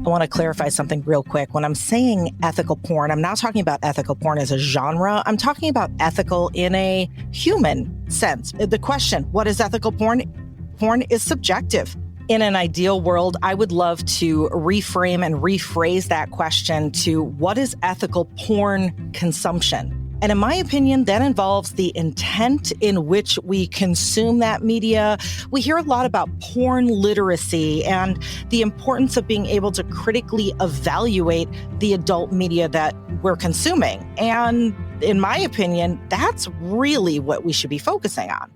I want to clarify something real quick. When I'm saying ethical porn, I'm not talking about ethical porn as a genre. I'm talking about ethical in a human sense. The question, what is ethical porn? Porn is subjective. In an ideal world, I would love to reframe and rephrase that question to what is ethical porn consumption? And in my opinion, that involves the intent in which we consume that media. We hear a lot about porn literacy and the importance of being able to critically evaluate the adult media that we're consuming. And in my opinion, that's really what we should be focusing on.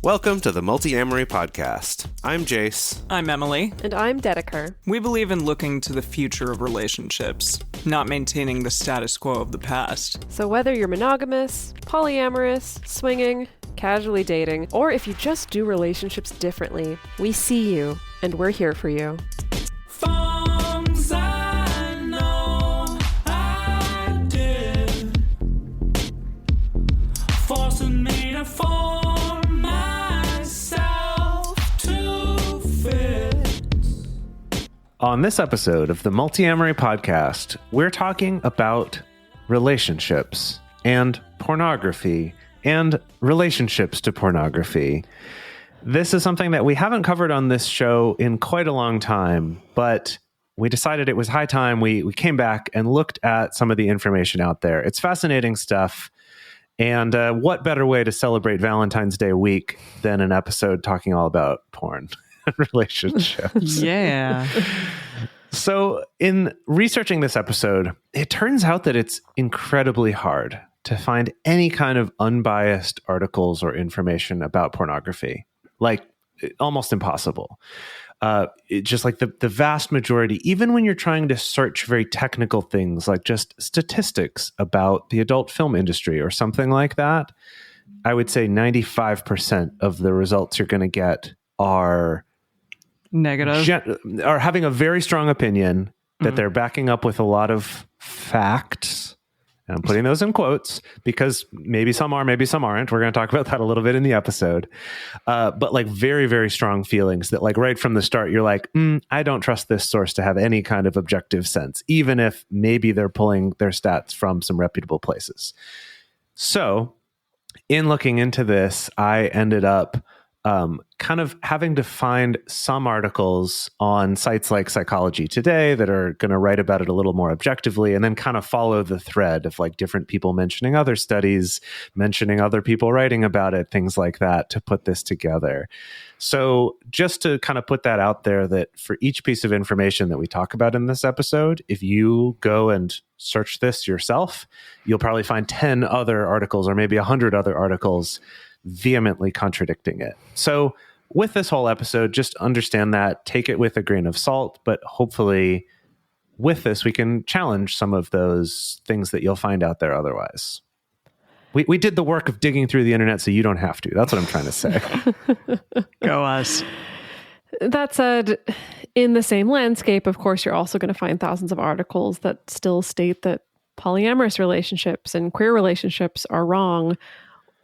Welcome to the Multiamory podcast. I'm Jase. I'm Emily. And I'm Dedeker. We believe in looking to the future of relationships, not maintaining the status quo of the past. So whether you're monogamous, polyamorous, swinging, casually dating, or if you just do relationships differently, we see you and we're here for you. Forcing me to On this episode of the Multiamory podcast, we're talking about relationships and pornography and relationships to pornography. This is something that we haven't covered on this show in quite a long time, but we decided it was high time. We came back and looked at some of the information out there. It's fascinating stuff. And what better way to celebrate Valentine's Day week than an episode talking all about porn? Relationships. Yeah. So in researching this episode, it turns out that it's incredibly hard to find any kind of unbiased articles or information about pornography. Like almost impossible. Just like the vast majority, even when you're trying to search very technical things like just statistics about the adult film industry or something like that, I would say 95% of the results you're going to get are negative, are having a very strong opinion that they're backing up with a lot of facts. And I'm putting those in quotes because maybe some are, maybe some aren't. We're going to talk about that a little bit in the episode. But like very, very strong feelings that like right from the start, you're like, I don't trust this source to have any kind of objective sense, even if maybe they're pulling their stats from some reputable places. So in looking into this, I ended up kind of having to find some articles on sites like Psychology Today that are going to write about it a little more objectively, and then kind of follow the thread of like different people mentioning other studies, mentioning other people writing about it, things like that to put this together. So just to kind of put that out there, that for each piece of information that we talk about in this episode, if you go and search this yourself, you'll probably find 10 other articles or maybe 100 other articles vehemently contradicting it. So with this whole episode, just understand that, take it with a grain of salt, but hopefully with this, we can challenge some of those things that you'll find out there otherwise. We did the work of digging through the internet so you don't have to. That's what I'm trying to say. Go us. That said, in the same landscape, of course, you're also going to find thousands of articles that still state that polyamorous relationships and queer relationships are wrong,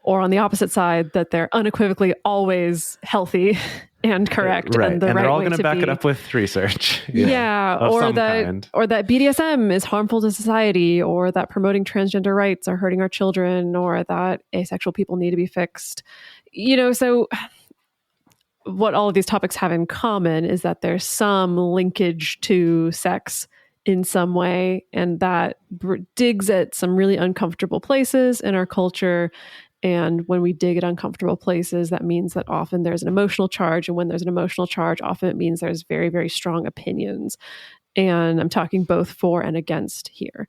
or on the opposite side, that they're unequivocally always healthy and correct. Right. And, the and right they're all way going to back be. It up with research. Yeah. Or that BDSM is harmful to society, or that promoting transgender rights are hurting our children, or that asexual people need to be fixed. So what all of these topics have in common is that there's some linkage to sex in some way, and that digs at some really uncomfortable places in our culture. And when we dig at uncomfortable places, that means that often there's an emotional charge. And when there's an emotional charge, often it means there's very, very strong opinions. And I'm talking both for and against here.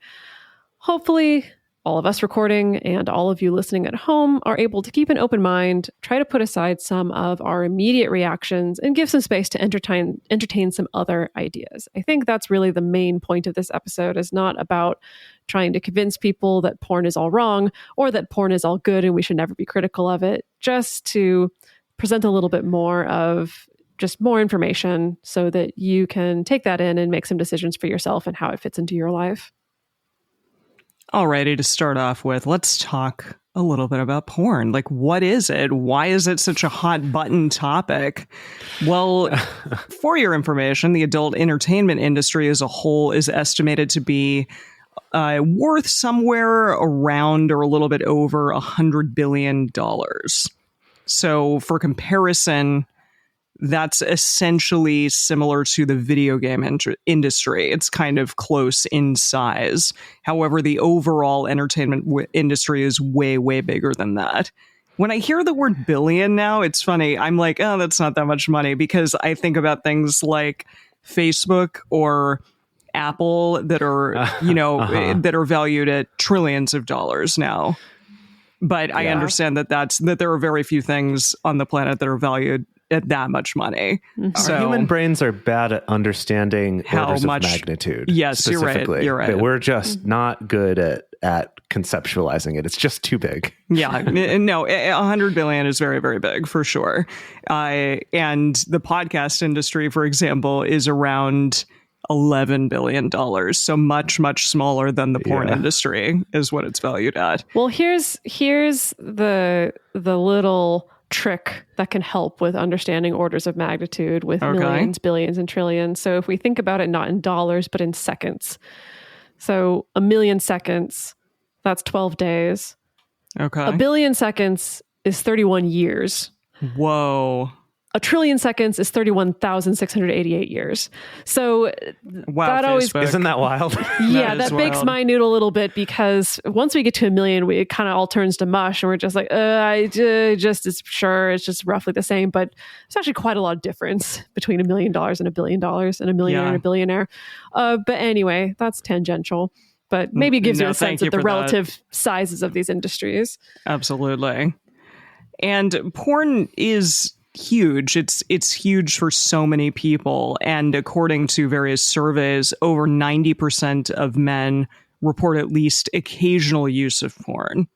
Hopefully, all of us recording and all of you listening at home are able to keep an open mind, try to put aside some of our immediate reactions, and give some space to entertain some other ideas. I think that's really the main point of this episode, is not about trying to convince people that porn is all wrong or that porn is all good and we should never be critical of it, just to present a little bit more of just more information so that you can take that in and make some decisions for yourself and how it fits into your life. Alrighty, to start off with, let's talk a little bit about porn. Like, what is it? Why is it such a hot button topic? Well, for your information, the adult entertainment industry as a whole is estimated to be worth somewhere around or a little bit over $100 billion. So for comparison, that's essentially similar to the video game industry. It's kind of close in size. However, the overall entertainment industry is way, way bigger than that. When I hear the word billion now, it's funny. I'm like, oh, that's not that much money, because I think about things like Facebook or Apple that are, that are valued at trillions of dollars now. But I understand that there are very few things on the planet that are valued at that much money. So our human brains are bad at understing orders of magnitude. Yes, you're right. You're right. That we're just not good at conceptualizing it. It's just too big. Yeah, no, 100 billion is very, very big for sure. And the podcast industry, for example, is around $11 billion. So much, much smaller than the porn industry is what it's valued at. Well, here's the little trick that can help with understanding orders of magnitude with millions, billions, and trillions. So if we think about it not in dollars, but in seconds. So 1 million seconds, that's 12 days. Okay. 1 billion seconds is 31 years. Whoa. 1 trillion seconds is 31,688 years. So wow, that always isn't that wild? Yeah, that bakes my noodle a little bit, because once we get to 1 million, it kind of all turns to mush, and we're just like, it's just roughly the same. But there's actually quite a lot of difference between $1 million and $1 billion and a millionaire and a billionaire. But anyway, that's tangential. But maybe it gives you a sense of the relative sizes of these industries. Absolutely. And porn is huge. It's huge for so many people. And according to various surveys, over 90% of men report at least occasional use of porn.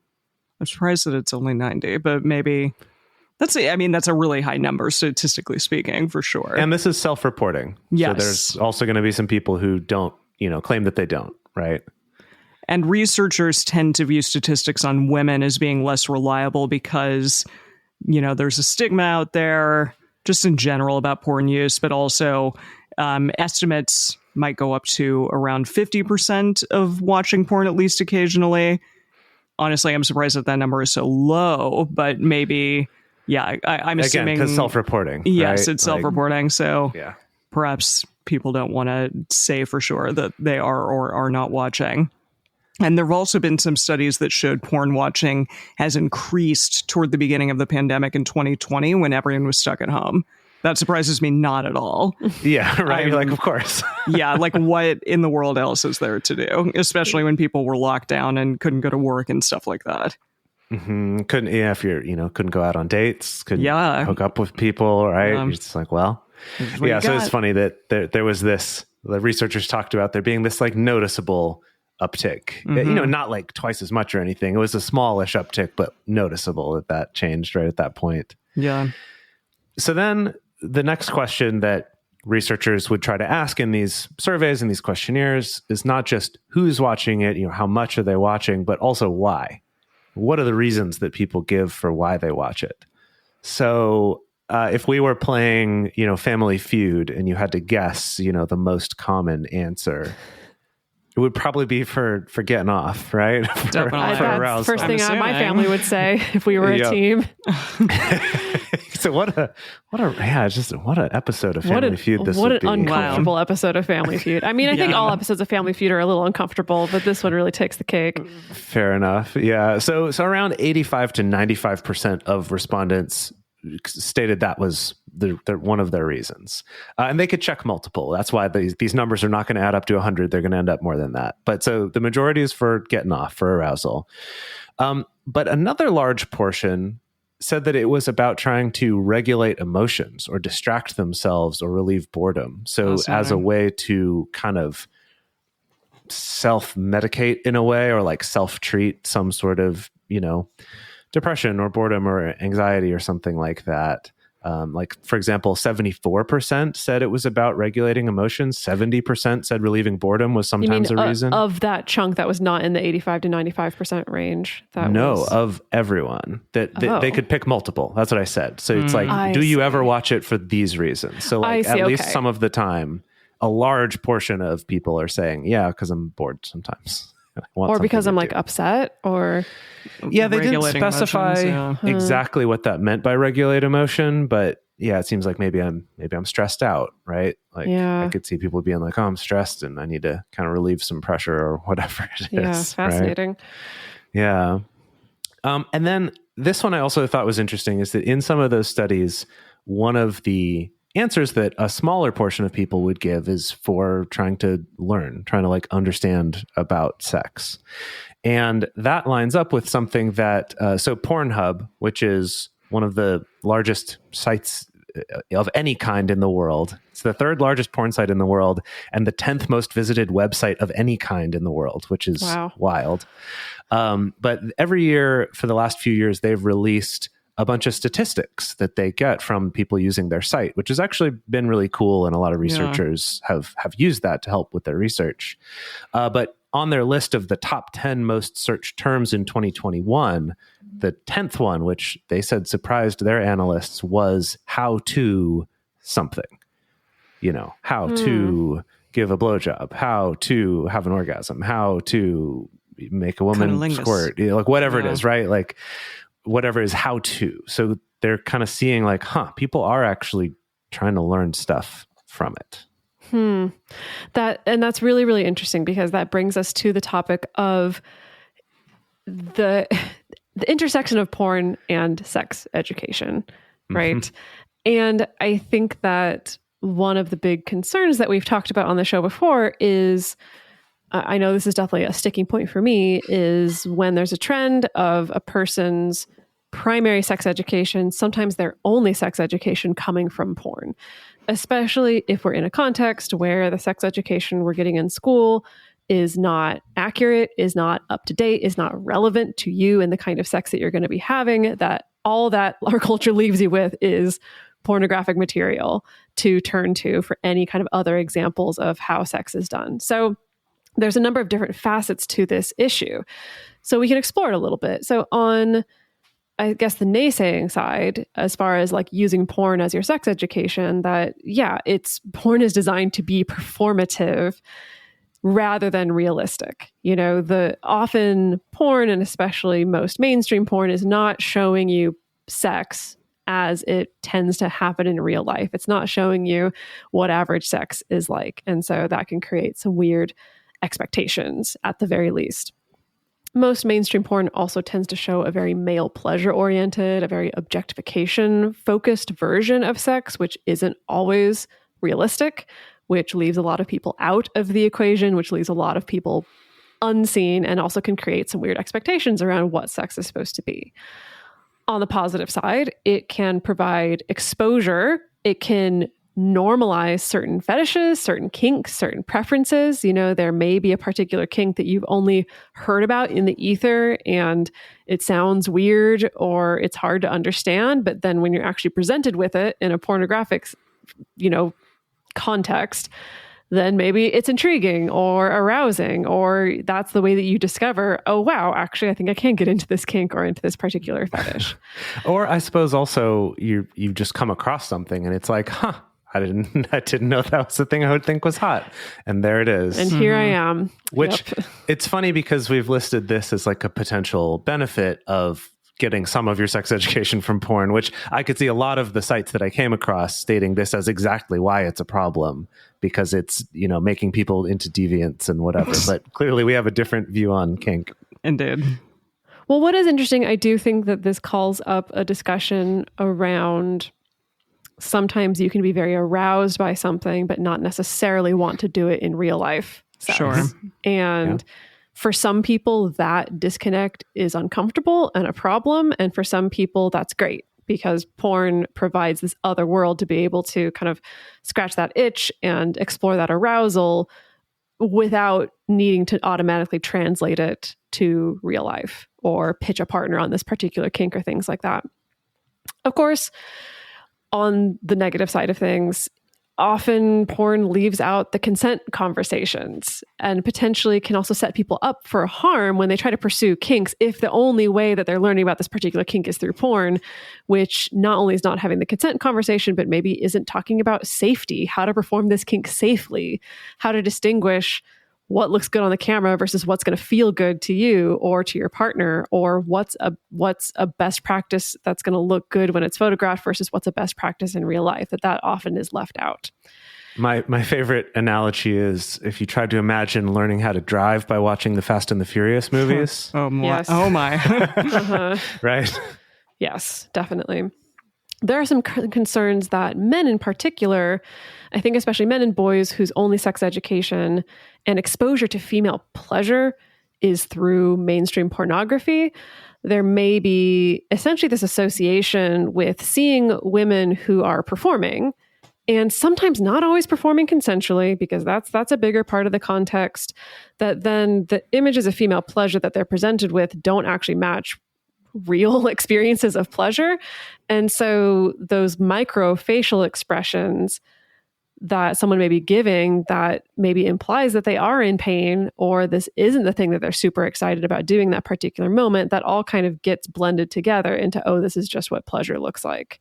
I'm surprised that it's only 90, but maybe that's a really high number, statistically speaking, for sure. And this is self-reporting. Yes. So there's also going to be some people who don't, claim that they don't, right? And researchers tend to view statistics on women as being less reliable because there's a stigma out there just in general about porn use, but also estimates might go up to around 50% of watching porn at least occasionally. Honestly, I'm surprised that number is so low, but maybe, I'm assuming... Again, because self-reporting. Yes, right? It's self-reporting, so yeah. Perhaps people don't want to say for sure that they are or are not watching. And there have also been some studies that showed porn watching has increased toward the beginning of the pandemic in 2020 when everyone was stuck at home. That surprises me not at all. Yeah, right. You're like, of course. Yeah, like what in the world else is there to do? Especially when people were locked down and couldn't go to work and stuff like that. Mm-hmm. If you're, couldn't go out on dates, couldn't hook up with people, right? You're just like, well, yeah. So it's funny that there was this, the researchers talked about there being this like noticeable uptick, not like twice as much or anything. It was a smallish uptick, but noticeable that changed right at that point. Yeah. So then the next question that researchers would try to ask in these surveys and these questionnaires is not just who's watching it, how much are they watching, but also why. What are the reasons that people give for why they watch it? So if we were playing, Family Feud and you had to guess, the most common answer, it would probably be for getting off, right? Definitely. That's the first thing my family would say if we were a team. So what an episode of Family Feud this would be. What an uncomfortable episode of Family Feud. I mean, I think all episodes of Family Feud are a little uncomfortable, but this one really takes the cake. Fair enough. Yeah. So around 85 to 95% of respondents stated that was one of their reasons. And they could check multiple. That's why these numbers are not going to add up to 100. They're going to end up more than that. But so the majority is for getting off, for arousal. But another large portion said that it was about trying to regulate emotions or distract themselves or relieve boredom. So as a way to kind of self-medicate in a way, or like self-treat some sort of, depression or boredom or anxiety or something like that. Like, for example, 74% said it was about regulating emotions. 70% said relieving boredom was sometimes a reason. Of that chunk that was not in the 85 to 95% range. Of everyone. They could pick multiple. That's what I said. So it's like, do you ever watch it for these reasons? So like, at least some of the time, a large portion of people are saying, yeah, because I'm bored sometimes. Or because I'm like upset, or they didn't specify exactly what that meant by regulate emotion, but yeah, it seems like maybe I'm stressed out, right? Like I could see people being like, oh, I'm stressed and I need to kind of relieve some pressure or whatever it is. Yeah, fascinating. Right? Yeah. And then this one I also thought was interesting is that in some of those studies, one of the answers that a smaller portion of people would give is for trying to like understand about sex. And that lines up with something that, so Pornhub, which is one of the largest sites of any kind in the world. It's the third largest porn site in the world and the 10th most visited website of any kind in the world, which is wild. But every year for the last few years, they've released a bunch of statistics that they get from people using their site, which has actually been really cool. And a lot of researchers have used that to help with their research. But on their list of the top 10 most searched terms in 2021, the 10th one, which they said surprised their analysts, was how to something. How to give a blowjob, how to have an orgasm, how to make a woman squirt, like whatever it is, right? Like, whatever is how to. So they're kind of seeing like, people are actually trying to learn stuff from it. That's really, really interesting, because that brings us to the topic of the intersection of porn and sex education, right? And I think that one of the big concerns that we've talked about on the show before is, I know this is definitely a sticking point for me, is when there's a trend of a person's primary sex education, sometimes their only sex education coming from porn, especially if we're in a context where the sex education we're getting in school is not accurate, is not up to date, is not relevant to you and the kind of sex that you're going to be having, that all that our culture leaves you with is pornographic material to turn to for any kind of other examples of how sex is done. So there's a number of different facets to this issue. So we can explore it a little bit. So on, I guess, the naysaying side, as far as like using porn as your sex education, that porn is designed to be performative rather than realistic. The often porn, and especially most mainstream porn, is not showing you sex as it tends to happen in real life. It's not showing you what average sex is like. And so that can create some weird expectations at the very least. Most mainstream porn also tends to show a very male pleasure oriented, a very objectification focused version of sex, which isn't always realistic, which leaves a lot of people out of the equation, which leaves a lot of people unseen, and also can create some weird expectations around what sex is supposed to be. On the positive side, it can provide exposure. It can normalize certain fetishes, certain kinks, certain preferences. There may be a particular kink that you've only heard about in the ether and it sounds weird or it's hard to understand. But then when you're actually presented with it in a pornographic, context, then maybe it's intriguing or arousing, or that's the way that you discover, oh, wow, actually, I think I can get into this kink or into this particular fetish. Or I suppose also you just come across something and it's like, I didn't know that was the thing I would think was hot. And there it is. And here I am. Which it's funny because we've listed this as like a potential benefit of getting some of your sex education from porn, which I could see a lot of the sites that I came across stating this as exactly why it's a problem, because it's, making people into deviants and whatever. But clearly we have a different view on kink. Indeed. Well, what is interesting, I do think that this calls up a discussion around sometimes you can be very aroused by something, but not necessarily want to do it in real life sex. Sure. And for some people, that disconnect is uncomfortable and a problem. And for some people, that's great, because porn provides this other world to be able to kind of scratch that itch and explore that arousal without needing to automatically translate it to real life or pitch a partner on this particular kink or things like that. Of course, on the negative side of things, often porn leaves out the consent conversations and potentially can also set people up for harm when they try to pursue kinks if the only way that they're learning about this particular kink is through porn, which not only is not having the consent conversation, but maybe isn't talking about safety, how to perform this kink safely, how to distinguish what looks good on the camera versus what's going to feel good to you or to your partner, or what's a best practice that's going to look good when it's photographed versus what's a best practice in real life, that often is left out. My favorite analogy is if you tried to imagine learning how to drive by watching the Fast and the Furious movies. Oh my. Yes. Oh my. Uh-huh. Right? Yes, definitely. There are some concerns that men in particular, I think especially men and boys whose only sex education and exposure to female pleasure is through mainstream pornography. There may be essentially this association with seeing women who are performing and sometimes not always performing consensually, because that's a bigger part of the context, that then the images of female pleasure that they're presented with don't actually match real experiences of pleasure. And so those micro facial expressions that someone may be giving that maybe implies that they are in pain, or this isn't the thing that they're super excited about doing that particular moment, that all kind of gets blended together into, oh, this is just what pleasure looks like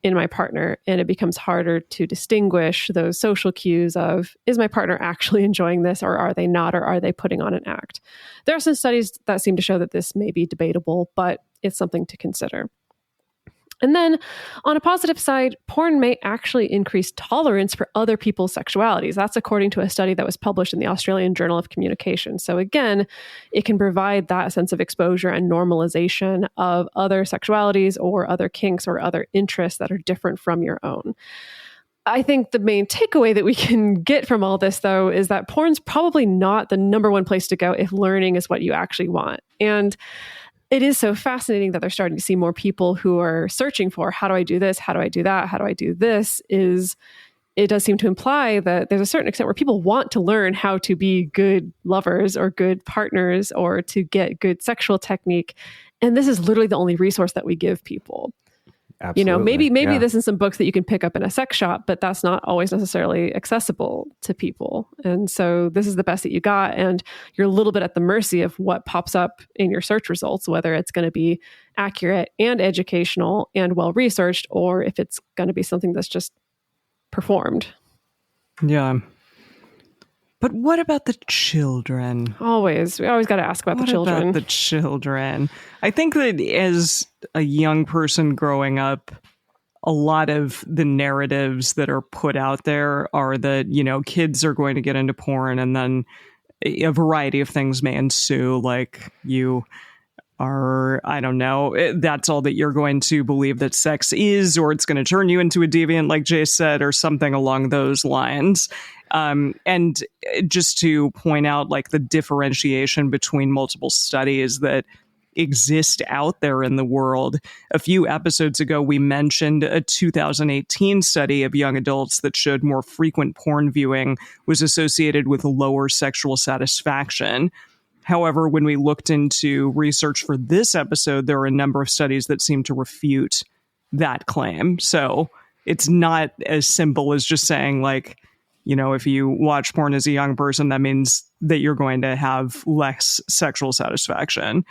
in my partner. And it becomes harder to distinguish those social cues of, is my partner actually enjoying this, or are they not, or are they putting on an act? There are some studies that seem to show that this may be debatable, but it's something to consider. And then on a positive side, porn may actually increase tolerance for other people's sexualities. That's according to a study that was published in the Australian Journal of Communication. So again, it can provide that sense of exposure and normalization of other sexualities or other kinks or other interests that are different from your own. I think the main takeaway that we can get from all this, though, is that porn's probably not the number one place to go if learning is what you actually want. And it is so fascinating that they're starting to see more people who are searching for, how do I do this? How do I do that? How do I do this? It does seem to imply that there's a certain extent where people want to learn how to be good lovers or good partners or to get good sexual technique. And this is literally the only resource that we give people. Absolutely. You know, maybe this is some books that you can pick up in a sex shop, but that's not always necessarily accessible to people. And so this is the best that you got. And you're a little bit at the mercy of what pops up in your search results, whether it's going to be accurate and educational and well-researched, or if it's going to be something that's just performed. Yeah. But what about the children? We always got to ask about the children. What about the children? I think that as a young person growing up, a lot of the narratives that are put out there are that, you know, kids are going to get into porn and then a variety of things may ensue, like you are, I don't know, that's all that you're going to believe that sex is, or it's going to turn you into a deviant, like Jase said, or something along those lines. And just to point out, like, the differentiation between multiple studies that exist out there in the world. A few episodes ago, we mentioned a 2018 study of young adults that showed more frequent porn viewing was associated with lower sexual satisfaction. However, when we looked into research for this episode, there are a number of studies that seem to refute that claim. So it's not as simple as just saying, like, you know, if you watch porn as a young person, that means that you're going to have less sexual satisfaction.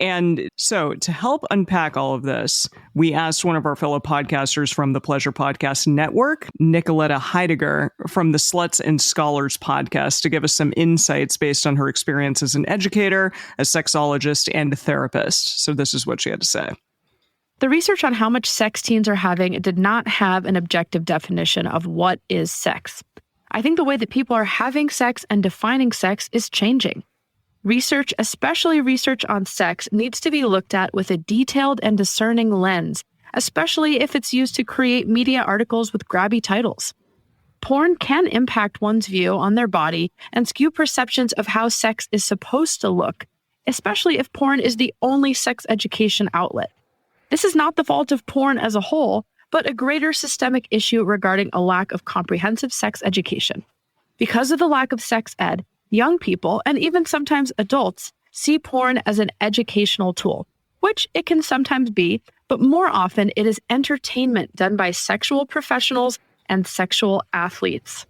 And so to help unpack all of this, we asked one of our fellow podcasters from the Pleasure Podcast Network, Nicoletta Heidegger from the Sluts and Scholars podcast, to give us some insights based on her experience as an educator, a sexologist, and a therapist. So this is what she had to say. The research on how much sex teens are having did not have an objective definition of what is sex. I think the way that people are having sex and defining sex is changing. Research, especially research on sex, needs to be looked at with a detailed and discerning lens, especially if it's used to create media articles with grabby titles. Porn can impact one's view on their body and skew perceptions of how sex is supposed to look, especially if porn is the only sex education outlet. This is not the fault of porn as a whole, but a greater systemic issue regarding a lack of comprehensive sex education. Because of the lack of sex ed, young people, and even sometimes adults, see porn as an educational tool, which it can sometimes be, But more often, it is entertainment done by sexual professionals and sexual athletes.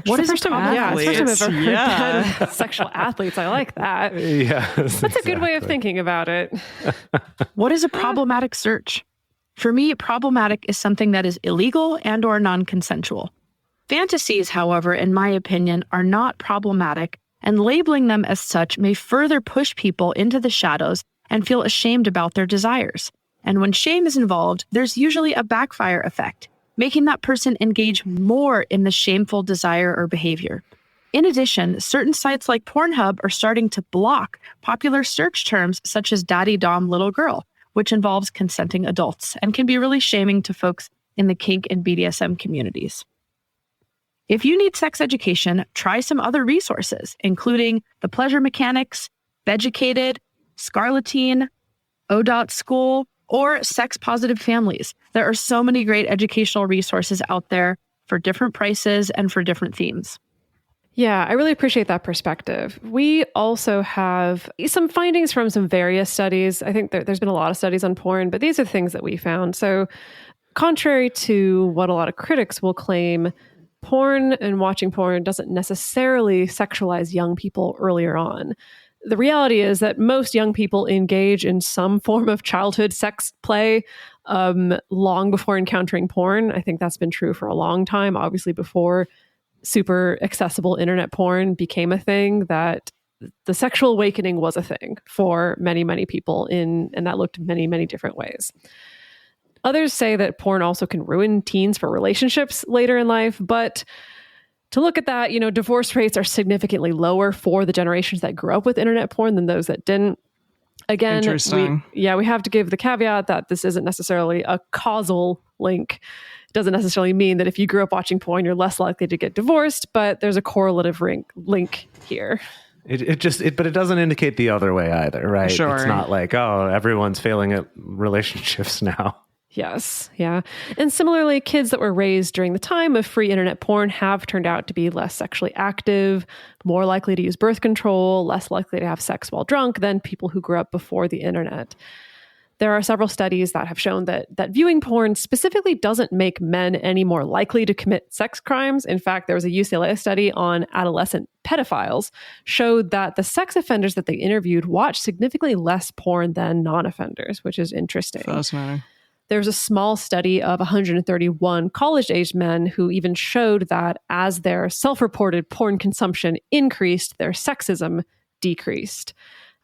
What is first time I've ever heard that. Sexual athletes. I like that. Yes, that's a good way of thinking about it. What is a problematic search? For me, problematic is something that is illegal and or non-consensual. Fantasies, however, in my opinion, are not problematic, and labeling them as such may further push people into the shadows and feel ashamed about their desires. And when shame is involved, there's usually a backfire effect, making that person engage more in the shameful desire or behavior. In addition, certain sites like Pornhub are starting to block popular search terms such as daddy dom little girl, which involves consenting adults and can be really shaming to folks in the kink and BDSM communities. If you need sex education, try some other resources, including The Pleasure Mechanics, Beducated, Scarletine, ODOT School, or Sex Positive Families. There are so many great educational resources out there for different prices and for different themes. Yeah, I really appreciate that perspective. We also have some findings from some various studies. I think there's been a lot of studies on porn, but these are things that we found. So contrary to what a lot of critics will claim, porn and watching porn doesn't necessarily sexualize young people earlier on. The reality is that most young people engage in some form of childhood sex play long before encountering porn. I think that's been true for a long time, obviously before super accessible internet porn became a thing, that the sexual awakening was a thing for many, many people and that looked many, many different ways. Others say that porn also can ruin teens for relationships later in life, but to look at that, divorce rates are significantly lower for the generations that grew up with internet porn than those that didn't. Again, we have to give the caveat that this isn't necessarily a causal link. It doesn't necessarily mean that if you grew up watching porn, you're less likely to get divorced, but there's a correlative link here. But it doesn't indicate the other way either, right? Sure. It's not like, oh, everyone's failing at relationships now. Yes. Yeah. And similarly, kids that were raised during the time of free internet porn have turned out to be less sexually active, more likely to use birth control, less likely to have sex while drunk than people who grew up before the internet. There are several studies that have shown that viewing porn specifically doesn't make men any more likely to commit sex crimes. In fact, there was a UCLA study on adolescent pedophiles showed that the sex offenders that they interviewed watched significantly less porn than non-offenders, which is interesting. Fascinating. There was a small study of 131 college-aged men who even showed that as their self-reported porn consumption increased, their sexism decreased.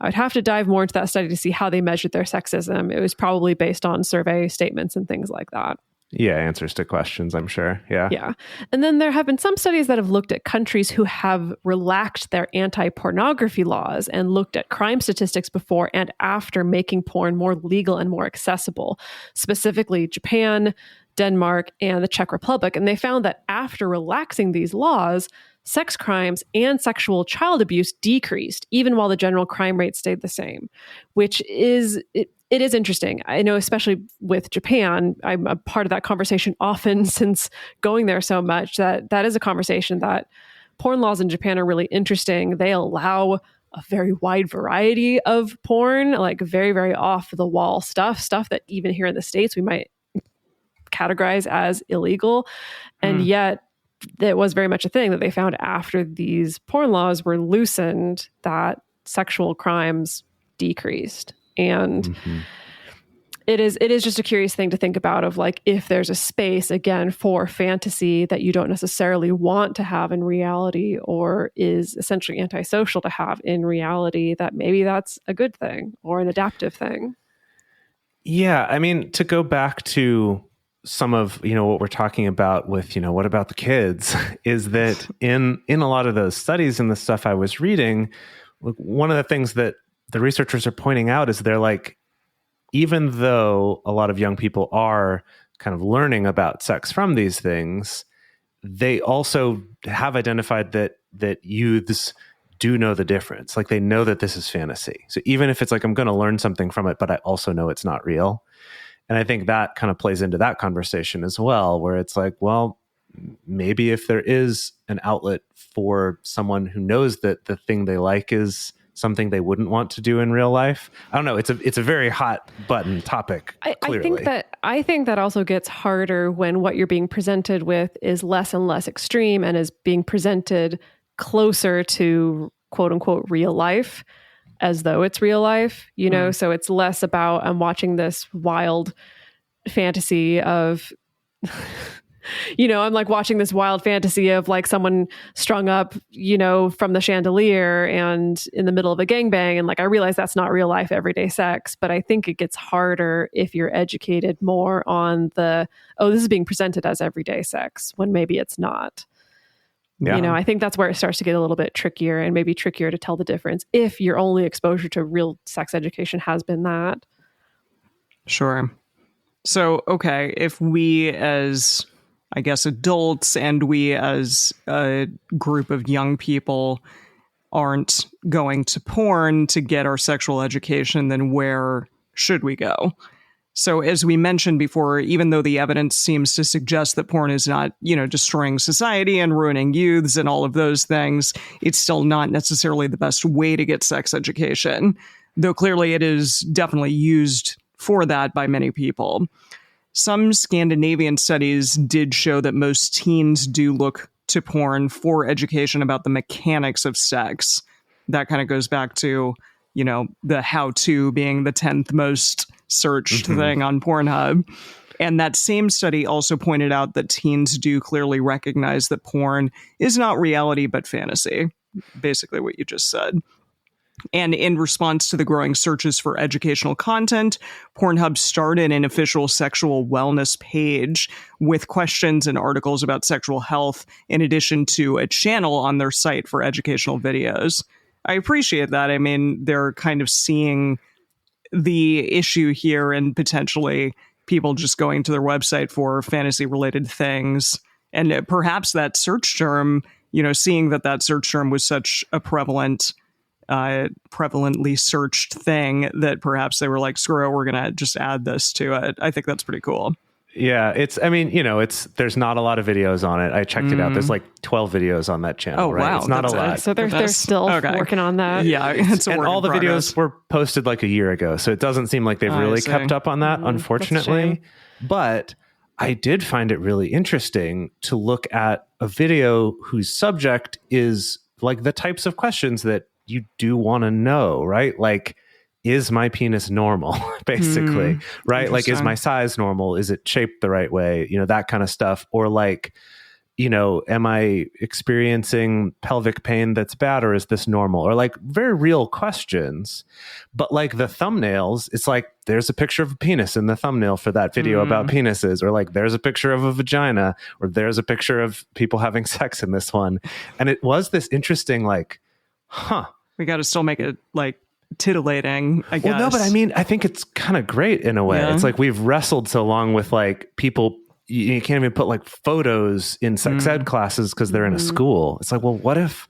I would have to dive more into that study to see how they measured their sexism. It was probably based on survey statements and things like that. Yeah, answers to questions, I'm sure. Yeah. Yeah. And then there have been some studies that have looked at countries who have relaxed their anti-pornography laws and looked at crime statistics before and after making porn more legal and more accessible, specifically Japan, Denmark, and the Czech Republic. And they found that after relaxing these laws, sex crimes and sexual child abuse decreased, even while the general crime rate stayed the same, which is... It is interesting. I know, especially with Japan, I'm a part of that conversation often since going there so much, that is a conversation that porn laws in Japan are really interesting. They allow a very wide variety of porn, like very, very off the wall stuff that even here in the States we might categorize as illegal. And yet it was very much a thing that they found after these porn laws were loosened that sexual crimes decreased. And it is just a curious thing to think about of like, if there's a space again for fantasy that you don't necessarily want to have in reality or is essentially antisocial to have in reality, that maybe that's a good thing or an adaptive thing. Yeah. I mean, to go back to some of, what we're talking about with, what about the kids is that in a lot of those studies and the stuff I was reading, one of the things that the researchers are pointing out is they're like, even though a lot of young people are kind of learning about sex from these things, they also have identified that youths do know the difference. Like they know that this is fantasy. So even if it's like, I'm going to learn something from it, but I also know it's not real. And I think that kind of plays into that conversation as well, where it's like, well, maybe if there is an outlet for someone who knows that the thing they like is something they wouldn't want to do in real life. I don't know. It's a very hot button topic. Clearly. I think that also gets harder when what you're being presented with is less and less extreme and is being presented closer to quote unquote real life, as though it's real life, you know? So it's less about, I'm watching this wild fantasy of, you know, I'm like watching this wild fantasy of like someone strung up, you know, from the chandelier and in the middle of a gangbang. And like, I realize that's not real life everyday sex, but I think it gets harder if you're educated more on the, oh, this is being presented as everyday sex when maybe it's not. Yeah. You know, I think that's where it starts to get a little bit trickier and maybe trickier to tell the difference if your only exposure to real sex education has been that. Sure. So, okay, if we as, I guess, adults and we as a group of young people aren't going to porn to get our sexual education, then where should we go? So as we mentioned before, even though the evidence seems to suggest that porn is not, you know, destroying society and ruining youths and all of those things, it's still not necessarily the best way to get sex education, though clearly it is definitely used for that by many people. Some Scandinavian studies did show that most teens do look to porn for education about the mechanics of sex. That kind of goes back to, you know, the how-to being the 10th most searched thing on Pornhub. And that same study also pointed out that teens do clearly recognize that porn is not reality but fantasy. Basically what you just said. And in response to the growing searches for educational content, Pornhub started an official sexual wellness page with questions and articles about sexual health, in addition to a channel on their site for educational videos. I appreciate that. I mean, they're kind of seeing the issue here and potentially people just going to their website for fantasy-related things. And perhaps that search term, you know, seeing that search term was such a prevalently searched thing that perhaps they were like, screw it, we're going to just add this to it. I think that's pretty cool. Yeah, there's not a lot of videos on it. I checked it out. There's like 12 videos on that channel. Oh, right? wow. It's not a lot. So they're still working on that. Yeah, it's a and work all in the progress. videos were posted like a year ago. So it doesn't seem like they've really kept up on that, unfortunately. But I did find it really interesting to look at a video whose subject is like the types of questions that you do want to know, right? Like, is my penis normal, basically, right? Like, is my size normal? Is it shaped the right way? You know, that kind of stuff. Or like, you know, am I experiencing pelvic pain that's bad, or is this normal? Or like very real questions. But like the thumbnails, it's like, there's a picture of a penis in the thumbnail for that video about penises, or like there's a picture of a vagina, or there's a picture of people having sex in this one. And it was this interesting, like, we got to still make it like titillating, I guess. Well, no, but I mean, I think it's kind of great in a way. Yeah. It's like we've wrestled so long with like people, you can't even put like photos in sex ed classes because they're in a school. It's like, well, what if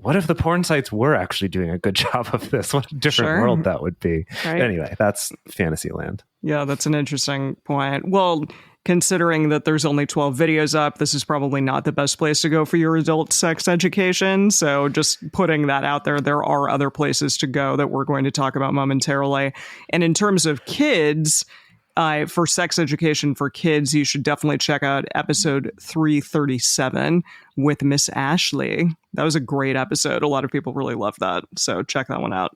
the porn sites were actually doing a good job of this? What a different world that would be. Right. Anyway, that's fantasy land. Yeah, that's an interesting point. Well, considering that there's only 12 videos up, this is probably not the best place to go for your adult sex education. So just putting that out there, there are other places to go that we're going to talk about momentarily. And in terms of kids, for sex education for kids, you should definitely check out episode 337 with Miss Ashley. That was a great episode. A lot of people really loved that. So check that one out.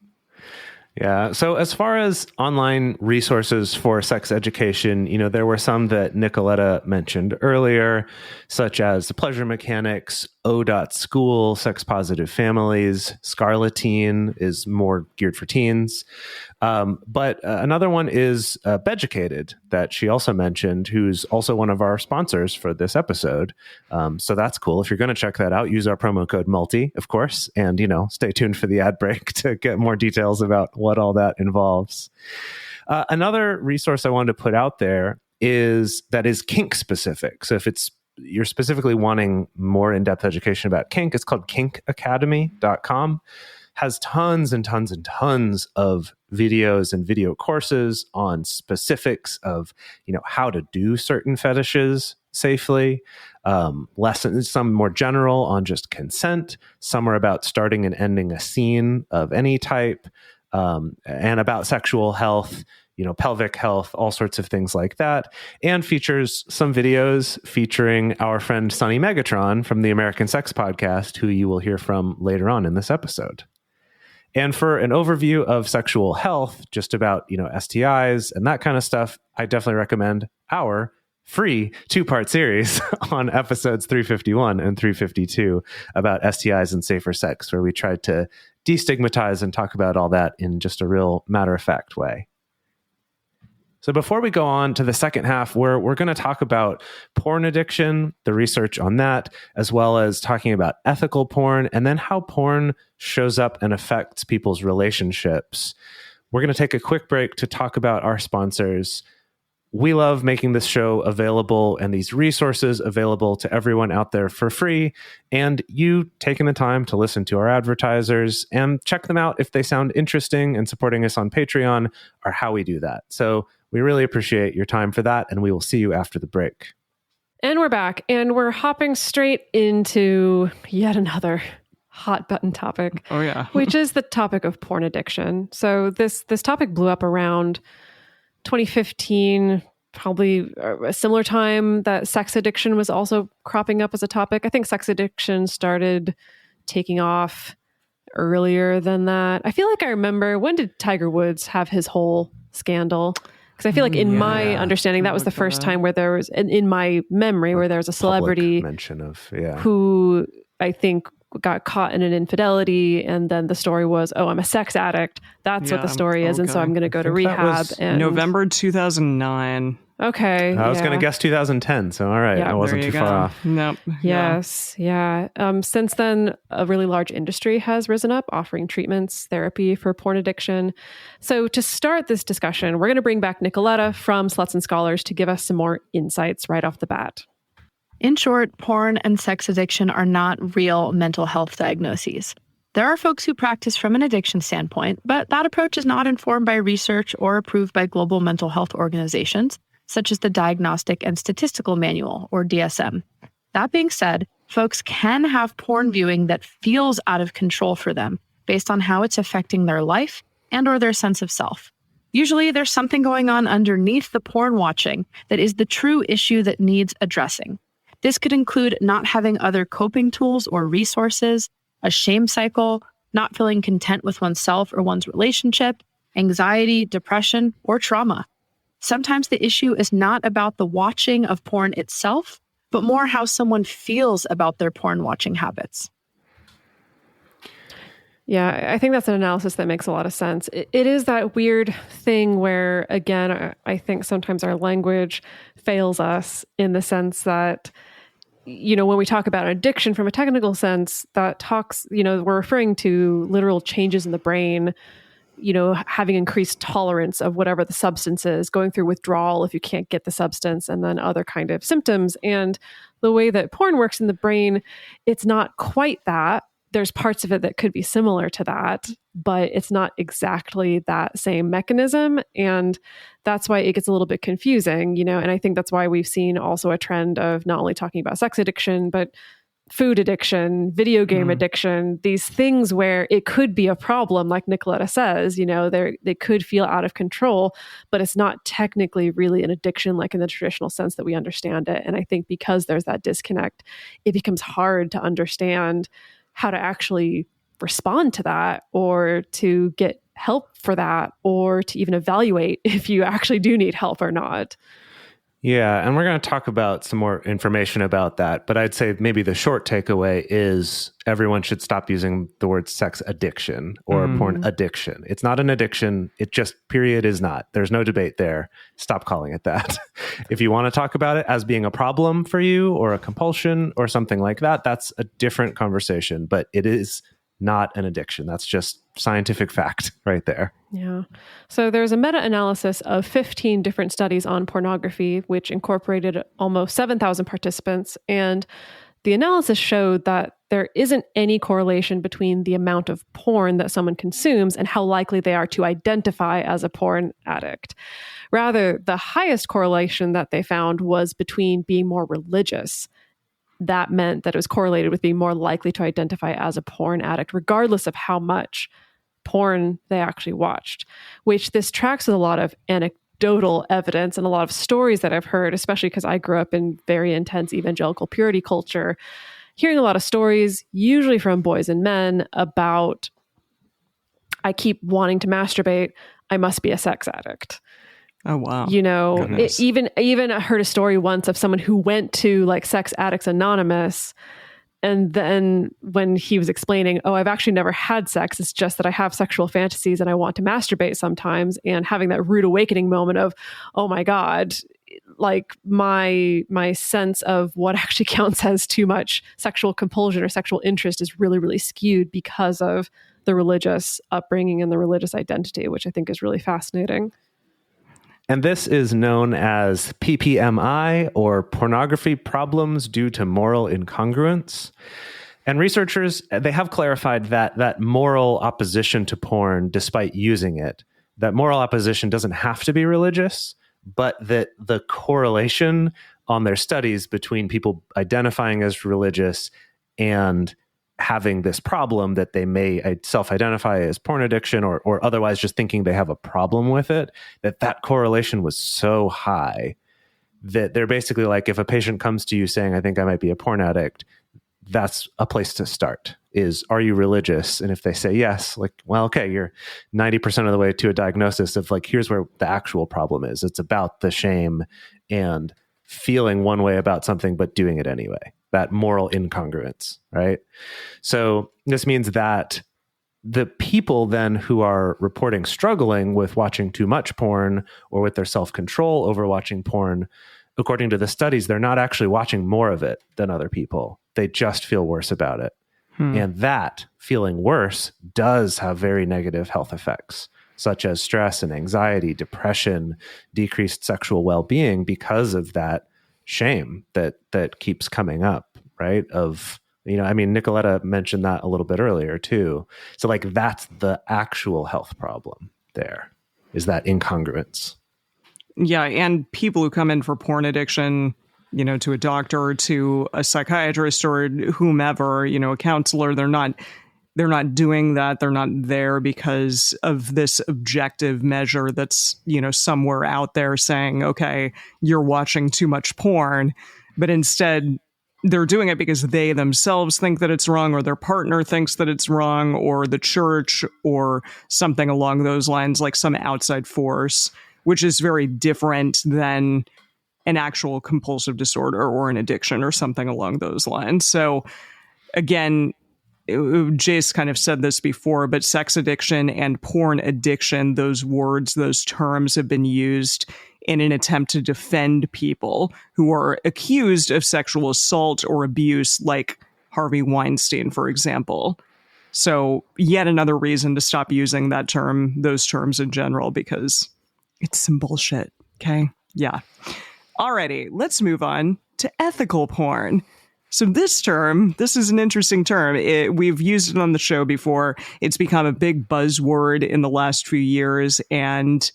Yeah. So as far as online resources for sex education, you know, there were some that Nicoletta mentioned earlier, such as The Pleasure Mechanics, O.School, Sex Positive Families, Scarletine is more geared for teens. But another one is Beducated that she also mentioned, who's also one of our sponsors for this episode. So that's cool. If you're going to check that out, use our promo code MULTI, of course, and, you know, stay tuned for the ad break to get more details about what all that involves. Another resource I wanted to put out there is kink specific. So if you're specifically wanting more in-depth education about kink, it's called kinkacademy.com. Has tons and tons and tons of videos and video courses on specifics of, you know, how to do certain fetishes safely. Lessons, some more general on just consent. Some are about starting and ending a scene of any type, and about sexual health, pelvic health, all sorts of things like that, and features some videos featuring our friend Sonny Megatron from the American Sex Podcast, who you will hear from later on in this episode. And for an overview of sexual health, just about, STIs and that kind of stuff, I definitely recommend our free 2-part series on episodes 351 and 352 about STIs and safer sex, where we tried to destigmatize and talk about all that in just a real matter-of-fact way. So before we go on to the second half, we're going to talk about porn addiction, the research on that, as well as talking about ethical porn, and then how porn shows up and affects people's relationships. We're going to take a quick break to talk about our sponsors. We love making this show available and these resources available to everyone out there for free. And you taking the time to listen to our advertisers and check them out if they sound interesting, and supporting us on Patreon are how we do that. So we really appreciate your time for that, and we will see you after the break. And we're back, and we're hopping straight into yet another hot button topic. Oh, yeah. Which is the topic of porn addiction. So this topic blew up around 2015, probably a similar time that sex addiction was also cropping up as a topic. I think sex addiction started taking off earlier than that. I feel like I remember, when did Tiger Woods have his whole scandal? Because I feel like in my understanding, that was the first time where there was, in my memory, where there was a celebrity mention of, who I think got caught in an infidelity, and then the story was, I'm a sex addict. That's what the story is, and so I'm going to go to rehab. And November 2009. Okay. I was going to guess 2010, so all right. Yeah, I wasn't too far off. Nope. Yes. Yeah. Since then, a really large industry has risen up offering treatments, therapy for porn addiction. So to start this discussion, we're going to bring back Nicoletta from Sluts and Scholars to give us some more insights right off the bat. In short, porn and sex addiction are not real mental health diagnoses. There are folks who practice from an addiction standpoint, but that approach is not informed by research or approved by global mental health organizations, such as the Diagnostic and Statistical Manual, or DSM. That being said, folks can have porn viewing that feels out of control for them based on how it's affecting their life and or their sense of self. Usually there's something going on underneath the porn watching that is the true issue that needs addressing. This could include not having other coping tools or resources, a shame cycle, not feeling content with oneself or one's relationship, anxiety, depression, or trauma. Sometimes the issue is not about the watching of porn itself, but more how someone feels about their porn watching habits. Yeah, I think that's an analysis that makes a lot of sense. It is that weird thing where, again, I think sometimes our language fails us in the sense that, when we talk about addiction from a technical sense, that talks, we're referring to literal changes in the brain, having increased tolerance of whatever the substance is, going through withdrawal if you can't get the substance, and then other kind of symptoms. And the way that porn works in the brain, it's not quite that. There's parts of it that could be similar to that, but it's not exactly that same mechanism. And that's why it gets a little bit confusing, and I think that's why we've seen also a trend of not only talking about sex addiction, but food addiction, video game addiction, these things where it could be a problem, like Nicoletta says, they could feel out of control, but it's not technically really an addiction like in the traditional sense that we understand it. And I think because there's that disconnect, it becomes hard to understand how to actually respond to that, or to get help for that, or to even evaluate if you actually do need help or not. Yeah, and we're going to talk about some more information about that. But I'd say maybe the short takeaway is everyone should stop using the word sex addiction or porn addiction. It's not an addiction. It just, period, is not. There's no debate there. Stop calling it that. If you want to talk about it as being a problem for you or a compulsion or something like that, that's a different conversation. But it is not an addiction. That's just scientific fact right there. Yeah. So there's a meta-analysis of 15 different studies on pornography, which incorporated almost 7,000 participants. And the analysis showed that there isn't any correlation between the amount of porn that someone consumes and how likely they are to identify as a porn addict. Rather, the highest correlation that they found was between being more religious. That meant that it was correlated with being more likely to identify as a porn addict, regardless of how much porn they actually watched, which this tracks with a lot of anecdotal evidence and a lot of stories that I've heard, especially because I grew up in very intense evangelical purity culture, hearing a lot of stories, usually from boys and men, about, I keep wanting to masturbate, I must be a sex addict. Oh, wow. You know, even I heard a story once of someone who went to like Sex Addicts Anonymous. And then when he was explaining, oh, I've actually never had sex. It's just that I have sexual fantasies and I want to masturbate sometimes. And having that rude awakening moment of, oh my God, like my sense of what actually counts as too much sexual compulsion or sexual interest is really, really skewed because of the religious upbringing and the religious identity, which I think is really fascinating. And this is known as PPMI, or pornography problems due to moral incongruence. And researchers, they have clarified that moral opposition to porn, despite using it, that moral opposition doesn't have to be religious, but that the correlation on their studies between people identifying as religious and having this problem that they may self-identify as porn addiction or otherwise just thinking they have a problem with it, that correlation was so high that they're basically like, if a patient comes to you saying, I think I might be a porn addict, that's a place to start is, are you religious? And if they say yes, like, well, okay, you're 90% of the way to a diagnosis of like, here's where the actual problem is. It's about the shame and feeling one way about something, but doing it anyway. That moral incongruence, right? So this means that the people then who are reporting struggling with watching too much porn or with their self-control over watching porn, according to the studies, they're not actually watching more of it than other people. They just feel worse about it. And that feeling worse does have very negative health effects, such as stress and anxiety, depression, decreased sexual well-being because of that shame that keeps coming up, right? Of, you know, I mean, Nicoletta mentioned that a little bit earlier too. So like, that's the actual health problem there, is that incongruence. Yeah. And people who come in for porn addiction, you know, to a doctor or to a psychiatrist or whomever, you know, a counselor, they're not doing that. They're not there because of this objective measure that's, you know, somewhere out there saying, okay, you're watching too much porn. But instead, they're doing it because they themselves think that it's wrong, or their partner thinks that it's wrong, or the church, or something along those lines, like some outside force, which is very different than an actual compulsive disorder or an addiction or something along those lines. So again, Jase kind of said this before, but sex addiction and porn addiction, those words, those terms have been used in an attempt to defend people who are accused of sexual assault or abuse, like Harvey Weinstein, for example. So yet another reason to stop using that term, those terms in general, because it's some bullshit. Okay. Yeah. Alrighty, let's move on to ethical porn. So this term, this is an interesting term. We've used it on the show before. It's become a big buzzword in the last few years, and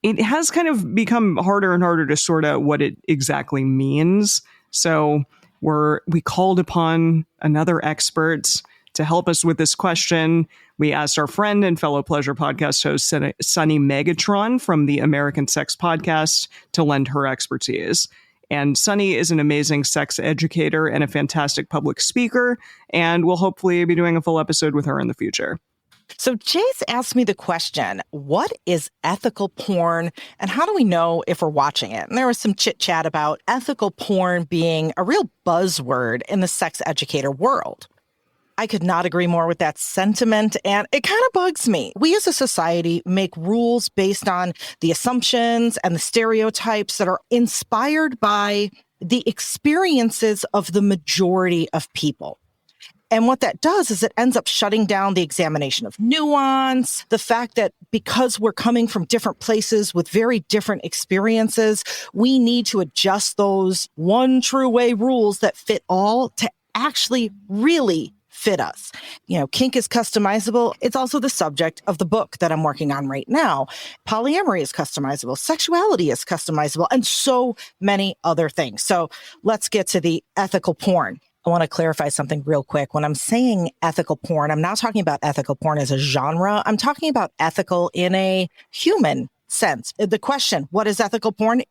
it has kind of become harder and harder to sort out what it exactly means. So we called upon another expert to help us with this question. We asked our friend and fellow Pleasure Podcast host, Sunny Megatron from the American Sex Podcast, to lend her expertise. And Sunny is an amazing sex educator and a fantastic public speaker, and we'll hopefully be doing a full episode with her in the future. So Jase asked me the question, what is ethical porn and how do we know if we're watching it? And there was some chit chat about ethical porn being a real buzzword in the sex educator world. I could not agree more with that sentiment, and it kind of bugs me. We as a society make rules based on the assumptions and the stereotypes that are inspired by the experiences of the majority of people. And what that does is it ends up shutting down the examination of nuance, the fact that because we're coming from different places with very different experiences, we need to adjust those one true way rules that fit all to actually really fit us. Kink is customizable. It's also the subject of the book that I'm working on right now. Polyamory is customizable. Sexuality is customizable, and so many other things. So let's get to the ethical porn. I want to clarify something real quick. When I'm saying ethical porn, I'm not talking about ethical porn as a genre. I'm talking about ethical in a human sense. The question, what is ethical porn?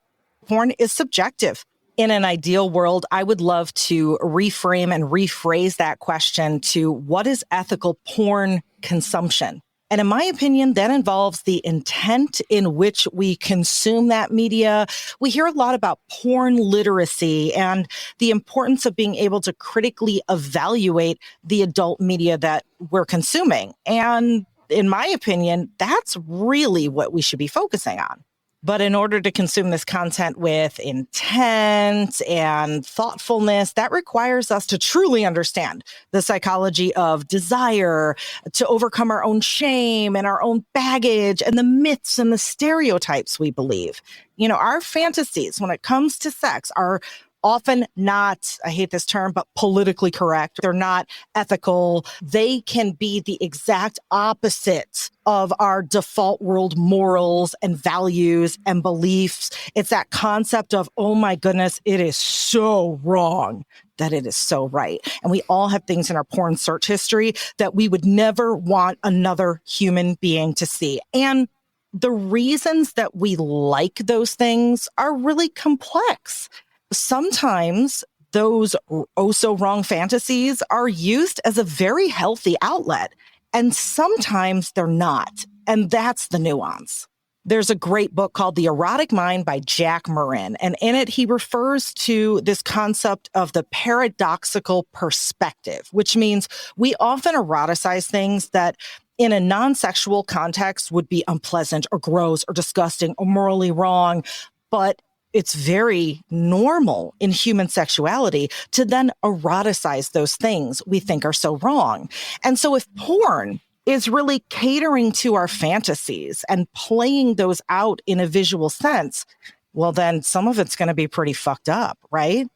Porn is subjective. In an ideal world, I would love to reframe and rephrase that question to what is ethical porn consumption? And in my opinion, that involves the intent in which we consume that media. We hear a lot about porn literacy and the importance of being able to critically evaluate the adult media that we're consuming. And in my opinion, that's really what we should be focusing on. But in order to consume this content with intent and thoughtfulness, that requires us to truly understand the psychology of desire, to overcome our own shame and our own baggage and the myths and the stereotypes we believe. Our fantasies when it comes to sex are often not, I hate this term, but politically correct. They're not ethical. They can be the exact opposite of our default world morals and values and beliefs. It's that concept of, oh my goodness, it is so wrong that it is so right. And we all have things in our porn search history that we would never want another human being to see. And the reasons that we like those things are really complex. Sometimes those oh-so-wrong fantasies are used as a very healthy outlet, and sometimes they're not. And that's the nuance. There's a great book called The Erotic Mind by Jack Morin, and in it, he refers to this concept of the paradoxical perspective, which means we often eroticize things that in a non-sexual context would be unpleasant or gross or disgusting or morally wrong, but it's very normal in human sexuality to then eroticize those things we think are so wrong. And so if porn is really catering to our fantasies and playing those out in a visual sense, well, then some of it's going to be pretty fucked up, right?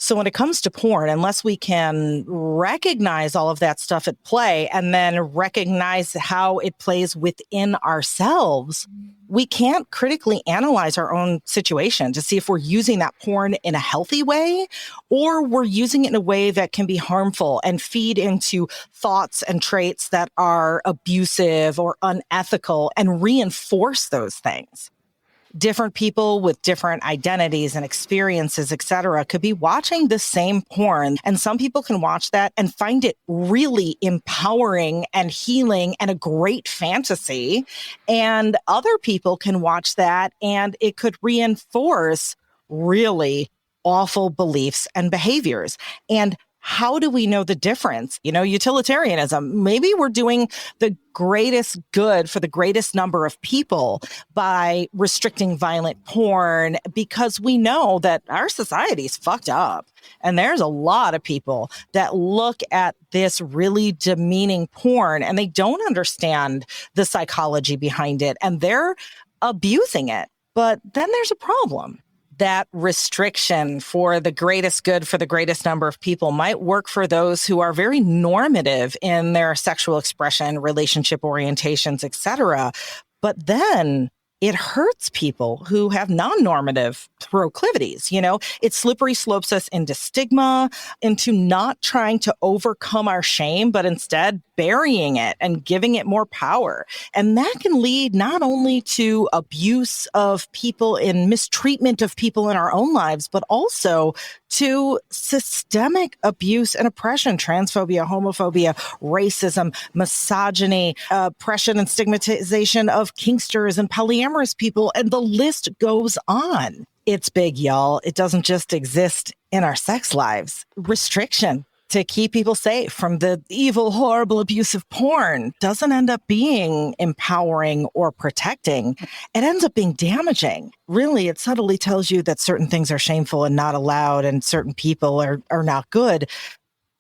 So when it comes to porn, unless we can recognize all of that stuff at play and then recognize how it plays within ourselves, we can't critically analyze our own situation to see if we're using that porn in a healthy way or we're using it in a way that can be harmful and feed into thoughts and traits that are abusive or unethical and reinforce those things. Different people with different identities and experiences, et cetera, could be watching the same porn. And some people can watch that and find it really empowering and healing and a great fantasy. And other people can watch that and it could reinforce really awful beliefs and behaviors. And how do we know the difference? Utilitarianism. Maybe we're doing the greatest good for the greatest number of people by restricting violent porn because we know that our society's fucked up. And there's a lot of people that look at this really demeaning porn and they don't understand the psychology behind it and they're abusing it. But then there's a problem. That restriction for the greatest good for the greatest number of people might work for those who are very normative in their sexual expression, relationship orientations, etc. But then it hurts people who have non-normative proclivities. It slippery slopes us into stigma, into not trying to overcome our shame, but instead burying it and giving it more power. And that can lead not only to abuse of people and mistreatment of people in our own lives, but also to systemic abuse and oppression, transphobia, homophobia, racism, misogyny, oppression and stigmatization of kinksters and polyamorous people, and the list goes on. It's big, y'all. It doesn't just exist in our sex lives. Restriction to keep people safe from the evil, horrible, abusive porn doesn't end up being empowering or protecting. It ends up being damaging. Really, it subtly tells you that certain things are shameful and not allowed and certain people are not good.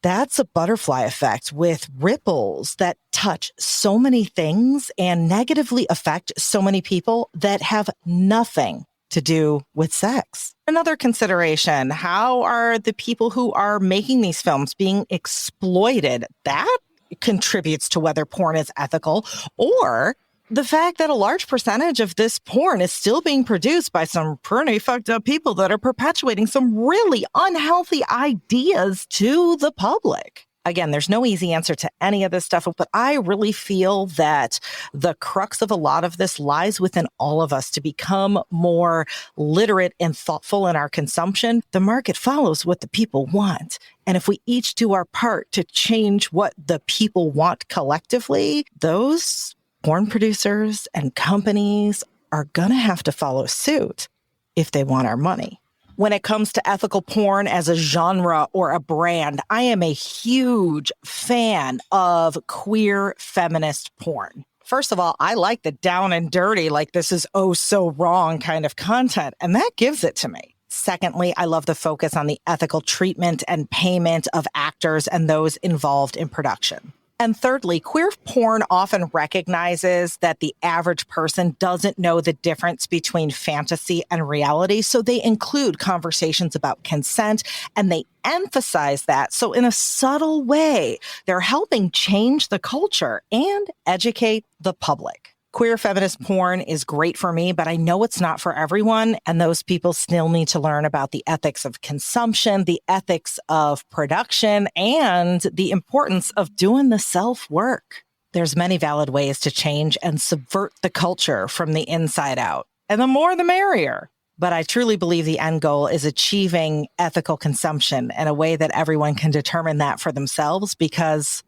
That's a butterfly effect with ripples that touch so many things and negatively affect so many people that have nothing to do with sex. Another consideration, how are the people who are making these films being exploited? That contributes to whether porn is ethical, or the fact that a large percentage of this porn is still being produced by some pretty fucked up people that are perpetuating some really unhealthy ideas to the public. Again, there's no easy answer to any of this stuff, but I really feel that the crux of a lot of this lies within all of us to become more literate and thoughtful in our consumption. The market follows what the people want. And if we each do our part to change what the people want collectively, those porn producers and companies are going to have to follow suit if they want our money. When it comes to ethical porn as a genre or a brand, I am a huge fan of queer feminist porn. First of all, I like the down and dirty, like this is oh so wrong kind of content, and that gives it to me. Secondly, I love the focus on the ethical treatment and payment of actors and those involved in production. And thirdly, queer porn often recognizes that the average person doesn't know the difference between fantasy and reality. So they include conversations about consent and they emphasize that. So in a subtle way, they're helping change the culture and educate the public. Queer feminist porn is great for me, but I know it's not for everyone. And those people still need to learn about the ethics of consumption, the ethics of production, and the importance of doing the self-work. There's many valid ways to change and subvert the culture from the inside out. And the more, the merrier. But I truly believe the end goal is achieving ethical consumption in a way that everyone can determine that for themselves, because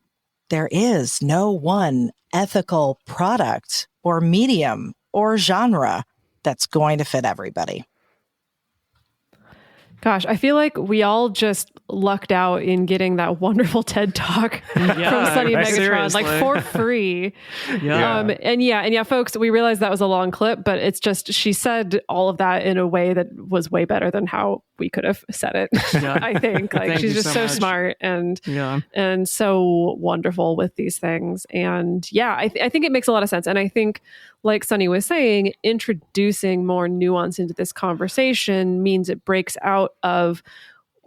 there is no one ethical product or medium or genre that's going to fit everybody. Gosh, I feel like we all just lucked out in getting that wonderful TED Talk from Sunny Megatron, seriously. like for free. Yeah. And folks, we realized that was a long clip, but it's just, she said all of that in a way that was way better than how we could have said it. Yeah. I think like she's just so smart and so wonderful with these things. And I think it makes a lot of sense. And I think, like Sunny was saying, introducing more nuance into this conversation means it breaks out of,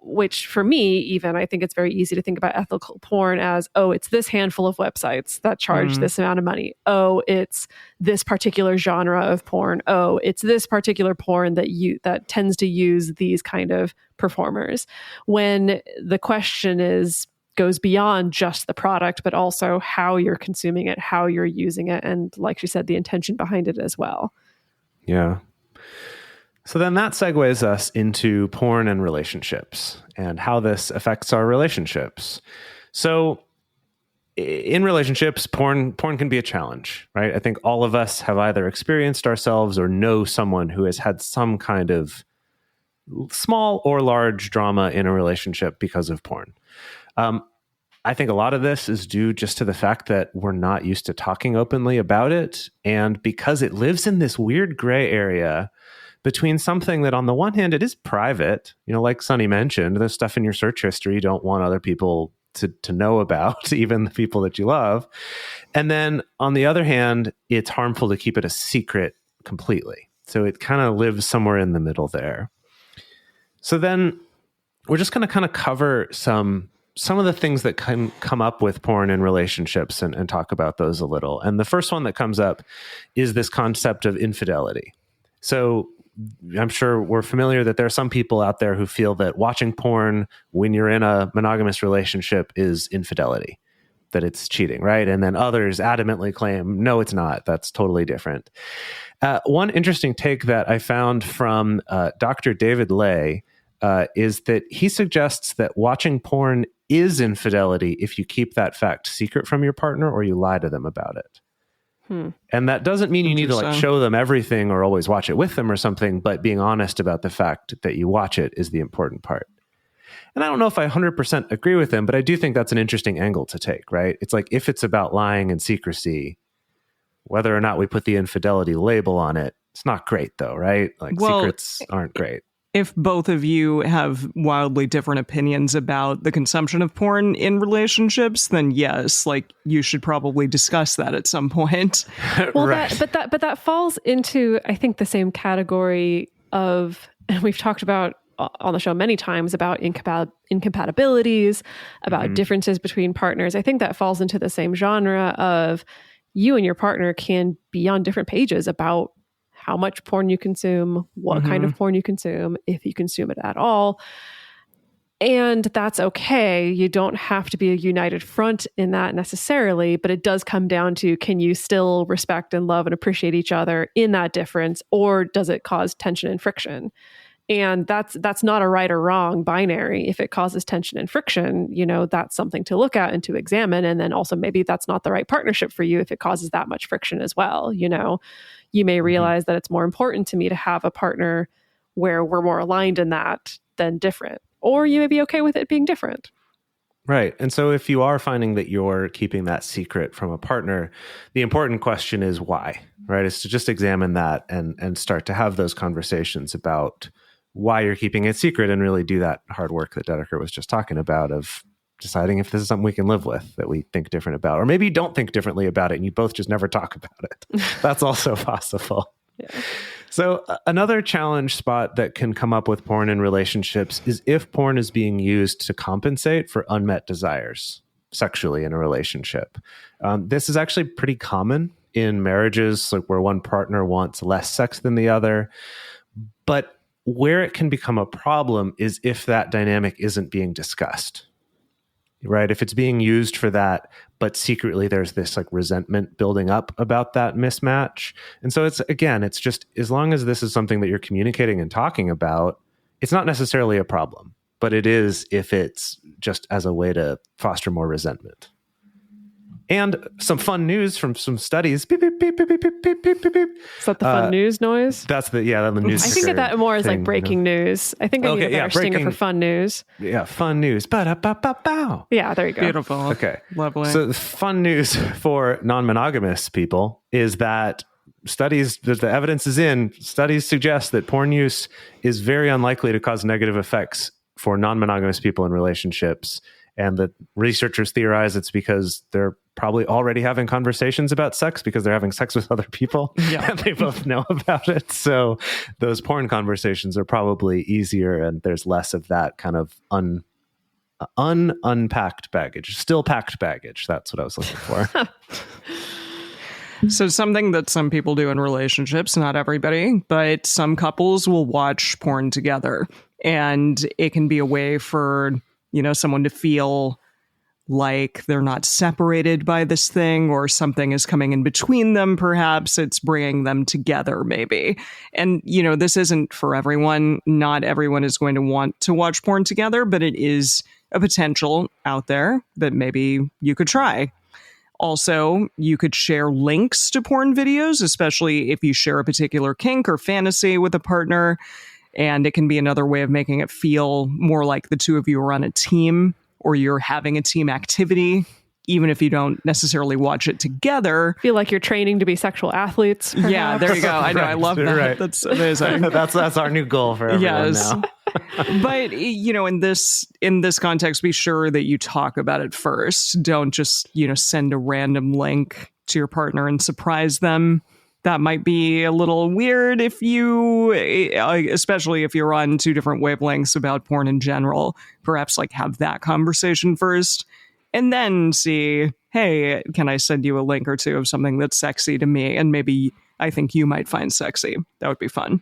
which for me, even, I think it's very easy to think about ethical porn as, oh, it's this handful of websites that charge this amount of money. Oh, it's this particular genre of porn. Oh, it's this particular porn that tends to use these kind of performers. When the question goes beyond just the product, but also how you're consuming it, how you're using it, and like she said, the intention behind it as well. Yeah. So then that segues us into porn and relationships and how this affects our relationships. So in relationships, porn can be a challenge, right? I think all of us have either experienced ourselves or know someone who has had some kind of small or large drama in a relationship because of porn. I think a lot of this is due just to the fact that we're not used to talking openly about it. And because it lives in this weird gray area between something that on the one hand, it is private, like Sunny mentioned, the stuff in your search history you don't want other people to know about, even the people that you love. And then on the other hand, it's harmful to keep it a secret completely. So it kind of lives somewhere in the middle there. So then we're just going to kind of cover some of the things that can come up with porn and relationships and talk about those a little. And the first one that comes up is this concept of infidelity. So I'm sure we're familiar that there are some people out there who feel that watching porn when you're in a monogamous relationship is infidelity, that it's cheating, right? And then others adamantly claim, no, it's not. That's totally different. One interesting take that I found from Dr. David Ley is that he suggests that watching porn is infidelity if you keep that fact secret from your partner or you lie to them about it. And that doesn't mean you need to show them everything or always watch it with them or something, but being honest about the fact that you watch it is the important part. And I don't know if I 100% agree with him, but I do think that's an interesting angle to take, right? It's like, if it's about lying and secrecy, whether or not we put the infidelity label on it, it's not great though, right? Like, secrets aren't great. If both of you have wildly different opinions about the consumption of porn in relationships, then yes, you should probably discuss that at some point. Well, right. but that falls into, I think, the same category of, and we've talked about on the show many times about incompatibilities, about differences between partners. I think that falls into the same genre of you and your partner can be on different pages about how much porn you consume, what kind of porn you consume, if you consume it at all. And that's okay. You don't have to be a united front in that necessarily, but it does come down to, can you still respect and love and appreciate each other in that difference, or does it cause tension and friction? And that's not a right or wrong binary. If it causes tension and friction, that's something to look at and to examine. And then also maybe that's not the right partnership for you if it causes that much friction as well. You may realize that it's more important to me to have a partner where we're more aligned in that than different. Or you may be okay with it being different. Right. And so if you are finding that you're keeping that secret from a partner, the important question is why, right? Is to just examine that and start to have those conversations about why you're keeping it secret, and really do that hard work that Dedeker was just talking about of deciding if this is something we can live with, that we think different about. Or maybe you don't think differently about it and you both just never talk about it. That's also possible. Yeah. So another challenge spot that can come up with porn in relationships is if porn is being used to compensate for unmet desires sexually in a relationship. This is actually pretty common in marriages, like where one partner wants less sex than the other. But where it can become a problem is if that dynamic isn't being discussed, right? If it's being used for that, but secretly there's this like resentment building up about that mismatch. And so it's just, as long as this is something that you're communicating and talking about, it's not necessarily a problem, but it is if it's just as a way to foster more resentment. And some fun news from some studies. Beep, beep, beep, beep, beep, beep, beep, beep, beep. Is that the fun news noise? That's the news. I think of that more as like breaking news. I think I need a better stinger for fun news. Yeah, fun news. Ba-da-ba-ba-bow. Yeah, there you go. Beautiful. Okay. Lovely. So the fun news for non-monogamous people is that the evidence is in, studies suggest that porn use is very unlikely to cause negative effects for non-monogamous people in relationships. And the researchers theorize it's because they're probably already having conversations about sex because they're having sex with other people, and they both know about it. So those porn conversations are probably easier, and there's less of that kind of unpacked baggage, still packed baggage. That's what I was looking for. So something that some people do in relationships, not everybody, but some couples will watch porn together, and it can be a way for someone to feel like they're not separated by this thing, or something is coming in between them. Perhaps it's bringing them together, maybe. And, this isn't for everyone. Not everyone is going to want to watch porn together, but it is a potential out there that maybe you could try. Also, you could share links to porn videos, especially if you share a particular kink or fantasy with a partner. And it can be another way of making it feel more like the two of you are on a team, or you're having a team activity, even if you don't necessarily watch it together. Feel like you're training to be sexual athletes. Perhaps. Yeah, there you go. I know. Right, I love that. Right. That's amazing. that's our new goal for everyone now. But, in this context, be sure that you talk about it first. Don't just, send a random link to your partner and surprise them. That might be a little weird if especially if you're on two different wavelengths about porn in general. Perhaps have that conversation first and then see, hey, can I send you a link or two of something that's sexy to me? And maybe I think you might find sexy. That would be fun.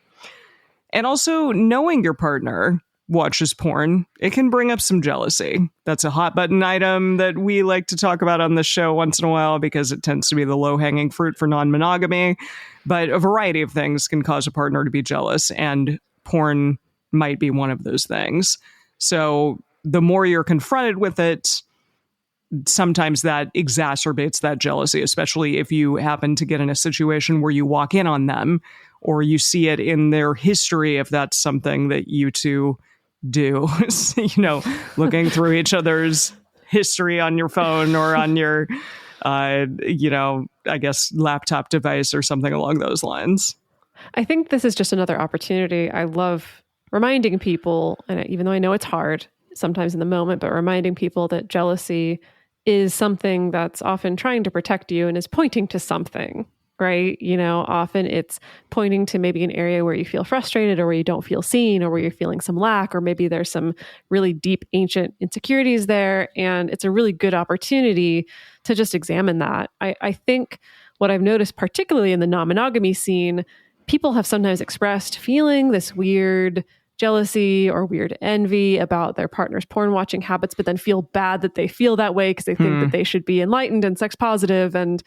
And also, knowing your partner watches porn, it can bring up some jealousy. That's a hot button item that we like to talk about on the show once in a while because it tends to be the low-hanging fruit for non-monogamy. But a variety of things can cause a partner to be jealous, and porn might be one of those things. So the more you're confronted with it, sometimes that exacerbates that jealousy, especially if you happen to get in a situation where you walk in on them, or you see it in their history, if that's something that you two do, looking through each other's history on your phone or on your, I guess, laptop device or something along those lines. I think this is just another opportunity. I love reminding people, and even though I know it's hard sometimes in the moment, but reminding people that jealousy is something that's often trying to protect you and is pointing to something. right? Often it's pointing to maybe an area where you feel frustrated or where you don't feel seen or where you're feeling some lack, or maybe there's some really deep ancient insecurities there. And it's a really good opportunity to just examine that. I think what I've noticed, particularly in the non-monogamy scene, people have sometimes expressed feeling this weird jealousy or weird envy about their partner's porn watching habits, but then feel bad that they feel that way because they think that they should be enlightened and sex positive and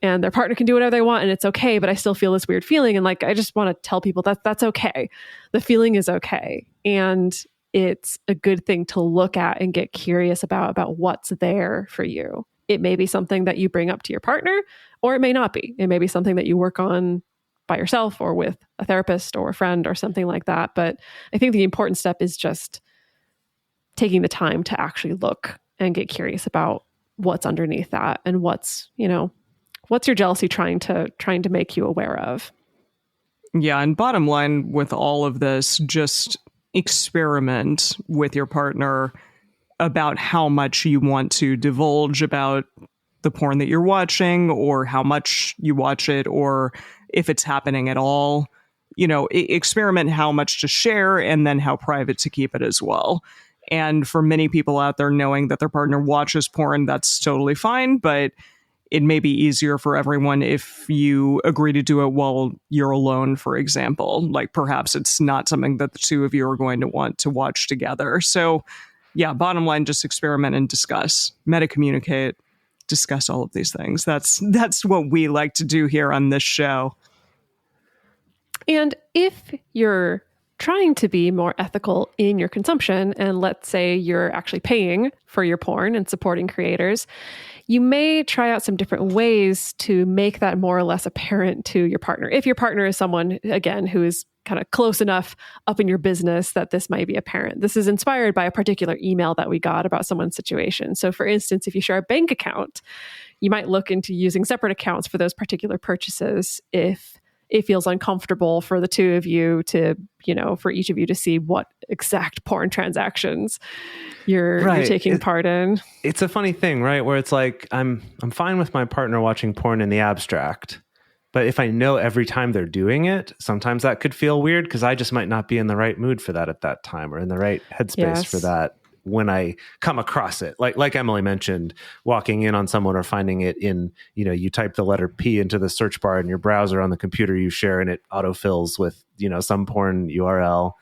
their partner can do whatever they want and it's okay, but I still feel this weird feeling. And I just want to tell people that that's okay. The feeling is okay. And it's a good thing to look at and get curious about what's there for you. It may be something that you bring up to your partner, or it may not be. It may be something that you work on by yourself or with a therapist or a friend or something like that. But I think the important step is just taking the time to actually look and get curious about what's underneath that and what's your jealousy trying to make you aware of. Yeah. And bottom line with all of this, just experiment with your partner about how much you want to divulge about the porn that you're watching, or how much you watch it, or if it's happening at all. Experiment how much to share and then how private to keep it as well. And for many people out there, knowing that their partner watches porn, that's totally fine, but it may be easier for everyone if you agree to do it while you're alone, for example. Perhaps it's not something that the two of you are going to want to watch together. So yeah, bottom line, just experiment and discuss, meta-communicate, discuss all of these things. That's what we like to do here on this show. And if you're trying to be more ethical in your consumption, and let's say you're actually paying for your porn and supporting creators, you may try out some different ways to make that more or less apparent to your partner. If your partner is someone, again, who is kind of close enough up in your business that this might be apparent. This is inspired by a particular email that we got about someone's situation. So for instance, if you share a bank account, you might look into using separate accounts for those particular purchases if it feels uncomfortable for the two of you to, for each of you to see what exact porn transactions you're taking part in. It's a funny thing, right? Where it's I'm fine with my partner watching porn in the abstract, but if I know every time they're doing it, sometimes that could feel weird because I just might not be in the right mood for that at that time, or in the right headspace for that when I come across it. Like Emily mentioned, walking in on someone or finding it in, you type the letter P into the search bar in your browser on the computer you share, and it autofills with, some porn URL,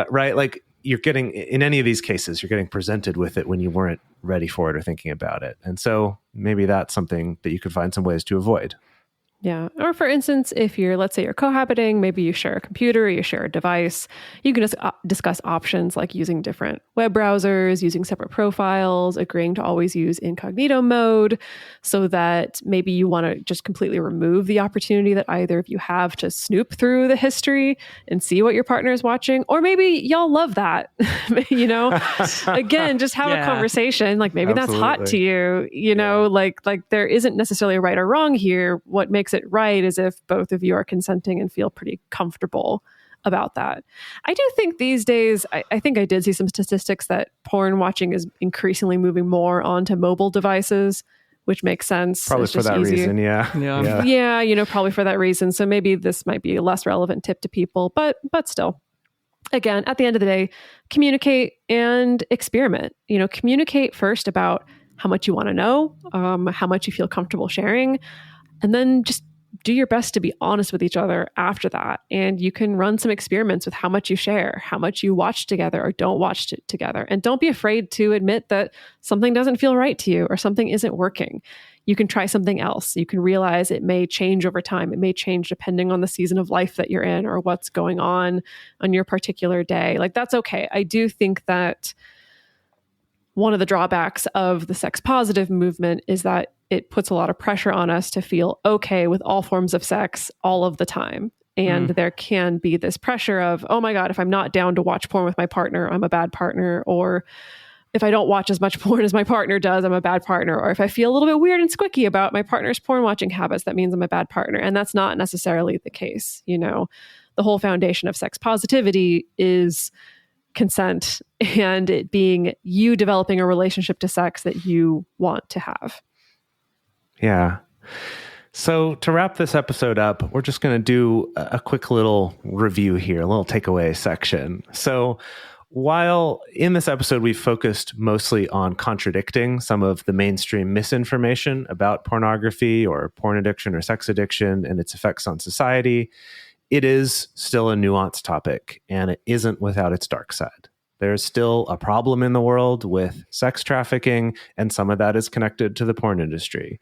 right? You're getting, in any of these cases, you're getting presented with it when you weren't ready for it or thinking about it. And so maybe that's something that you could find some ways to avoid. Yeah. Or for instance, if let's say you're cohabiting, maybe you share a computer, or you share a device, you can just discuss options like using different web browsers, using separate profiles, agreeing to always use incognito mode, so that maybe you want to just completely remove the opportunity that either of you have to snoop through the history and see what your partner is watching. Or maybe y'all love that, again, just have a conversation. Maybe that's hot to you, like there isn't necessarily a right or wrong here. What makes it right is if both of you are consenting and feel pretty comfortable about that. I do think these days, I think I did see some statistics that porn watching is increasingly moving more onto mobile devices, which makes sense. Probably for that reason, Yeah, probably for that reason. So maybe this might be a less relevant tip to people, but still. Again, at the end of the day, communicate and experiment. Communicate first about how much you want to know, how much you feel comfortable sharing, and then just do your best to be honest with each other after that. And you can run some experiments with how much you share, how much you watch together or don't watch together. And don't be afraid to admit that something doesn't feel right to you or something isn't working. You can try something else. You can realize it may change over time. It may change depending on the season of life that you're in or what's going on your particular day. That's okay. I do think that one of the drawbacks of the sex positive movement is that it puts a lot of pressure on us to feel okay with all forms of sex all of the time. And there can be this pressure of, oh my God, if I'm not down to watch porn with my partner, I'm a bad partner. Or if I don't watch as much porn as my partner does, I'm a bad partner. Or if I feel a little bit weird and squicky about my partner's porn watching habits, that means I'm a bad partner. And that's not necessarily the case. The whole foundation of sex positivity is consent and it being you developing a relationship to sex that you want to have. Yeah. So to wrap this episode up, we're just going to do a quick little review here, a little takeaway section. So while in this episode, we focused mostly on contradicting some of the mainstream misinformation about pornography or porn addiction or sex addiction and its effects on society, it is still a nuanced topic, and it isn't without its dark side. There's still a problem in the world with sex trafficking, and some of that is connected to the porn industry.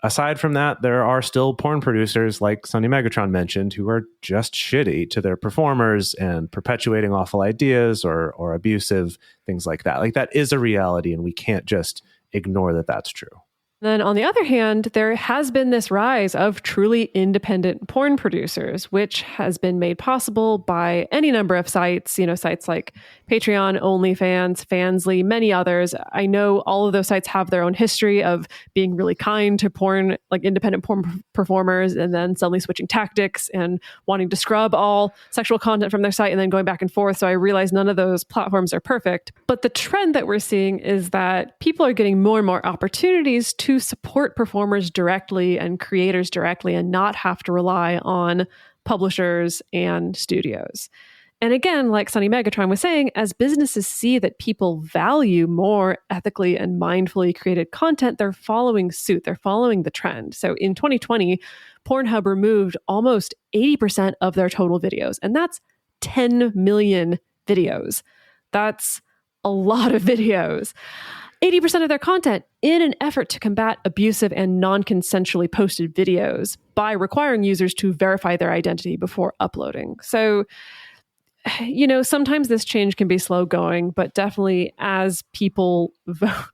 Aside from that, there are still porn producers like Sonny Megatron mentioned who are just shitty to their performers and perpetuating awful ideas or abusive things like that. Like, that is a reality, and we can't just ignore that that's true. Then on the other hand, there has been this rise of truly independent porn producers, which has been made possible by any number of sites, sites like Patreon, OnlyFans, Fansly, many others. I know all of those sites have their own history of being really kind to porn, like independent porn performers, and then suddenly switching tactics and wanting to scrub all sexual content from their site and then going back and forth. So I realize none of those platforms are perfect. But the trend that we're seeing is that people are getting more and more opportunities to support performers directly and creators directly and not have to rely on publishers and studios. And again, like Sonny Megatron was saying, as businesses see that people value more ethically and mindfully created content, they're following suit. They're following the trend. So in 2020, Pornhub removed almost 80% of their total videos, and that's 10 million videos. That's a lot of videos. 80% of their content in an effort to combat abusive and non-consensually posted videos by requiring users to verify their identity before uploading. So, sometimes this change can be slow going, but definitely as people vote.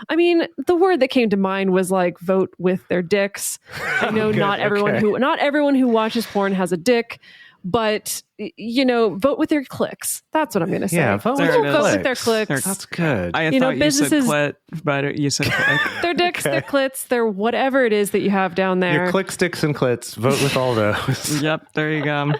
I mean, the word that came to mind was like vote with their dicks. I know not everyone who watches porn has a dick, but vote with their clicks. That's what I'm going to say. Yeah, vote with their clicks. That's good. I thought businesses, you said clit, but you said click. Their dicks, their clits, their whatever it is that you have down there. Your click, sticks, and clits. Vote with all those. Yep, there you go.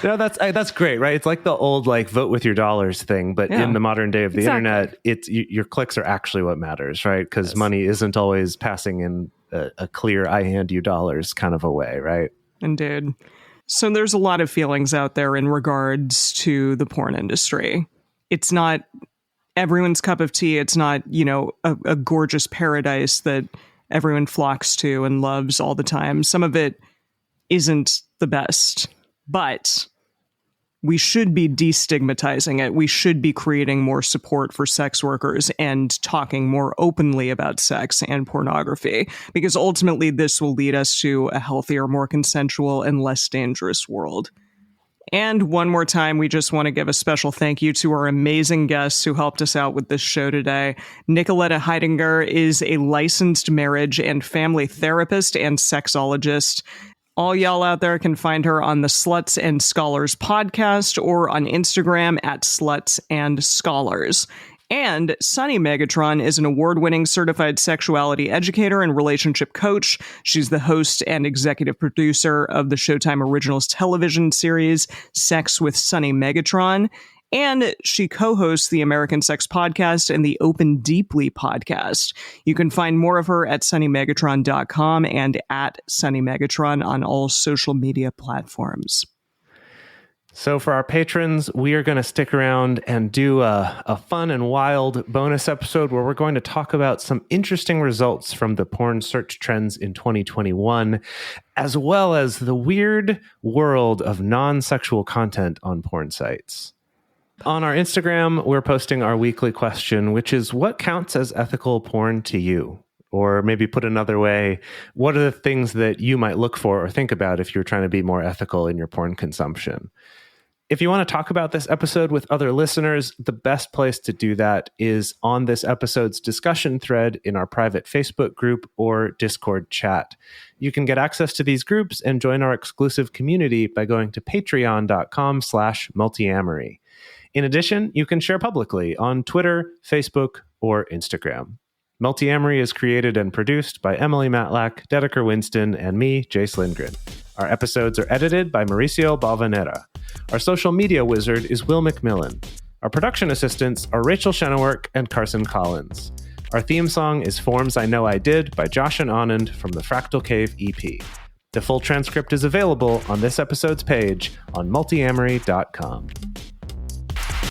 No, that's great, right? It's like the old vote with your dollars thing, but in the modern day of the internet, your clicks are actually what matters, right? Because money isn't always passing in a clear "I hand you dollars" kind of a way, right? Indeed. So there's a lot of feelings out there in regards to the porn industry. It's not everyone's cup of tea. It's not, a gorgeous paradise that everyone flocks to and loves all the time. Some of it isn't the best, but we should be destigmatizing it. We should be creating more support for sex workers and talking more openly about sex and pornography, because ultimately this will lead us to a healthier, more consensual, and less dangerous world. And one more time, we just want to give a special thank you to our amazing guests who helped us out with this show today. Nicoletta Heidinger is a licensed marriage and family therapist and sexologist. All y'all out there can find her on the Sluts and Scholars podcast or on Instagram at Sluts and Scholars. And Sonny Megatron is an award-winning certified sexuality educator and relationship coach. She's the host and executive producer of the Showtime Originals television series Sex with Sonny Megatron. And she co-hosts the American Sex Podcast and the Open Deeply podcast. You can find more of her at sunnymegatron.com and at Sonny Megatron on all social media platforms. So for our patrons, we are going to stick around and do a fun and wild bonus episode where we're going to talk about some interesting results from the porn search trends in 2021, as well as the weird world of non-sexual content on porn sites. On our Instagram, we're posting our weekly question, which is, what counts as ethical porn to you? Or maybe put another way, what are the things that you might look for or think about if you're trying to be more ethical in your porn consumption? If you want to talk about this episode with other listeners, the best place to do that is on this episode's discussion thread in our private Facebook group or Discord chat. You can get access to these groups and join our exclusive community by going to patreon.com/multiamory. In addition, you can share publicly on Twitter, Facebook, or Instagram. Multiamory is created and produced by Emily Matlack, Dedeker Winston, and me, Jase Lindgren. Our episodes are edited by Mauricio Balvanera. Our social media wizard is Will McMillan. Our production assistants are Rachel Shenowork and Carson Collins. Our theme song is Forms I Know I Did by Josh and Anand from the Fractal Cave EP. The full transcript is available on this episode's page on multiamory.com.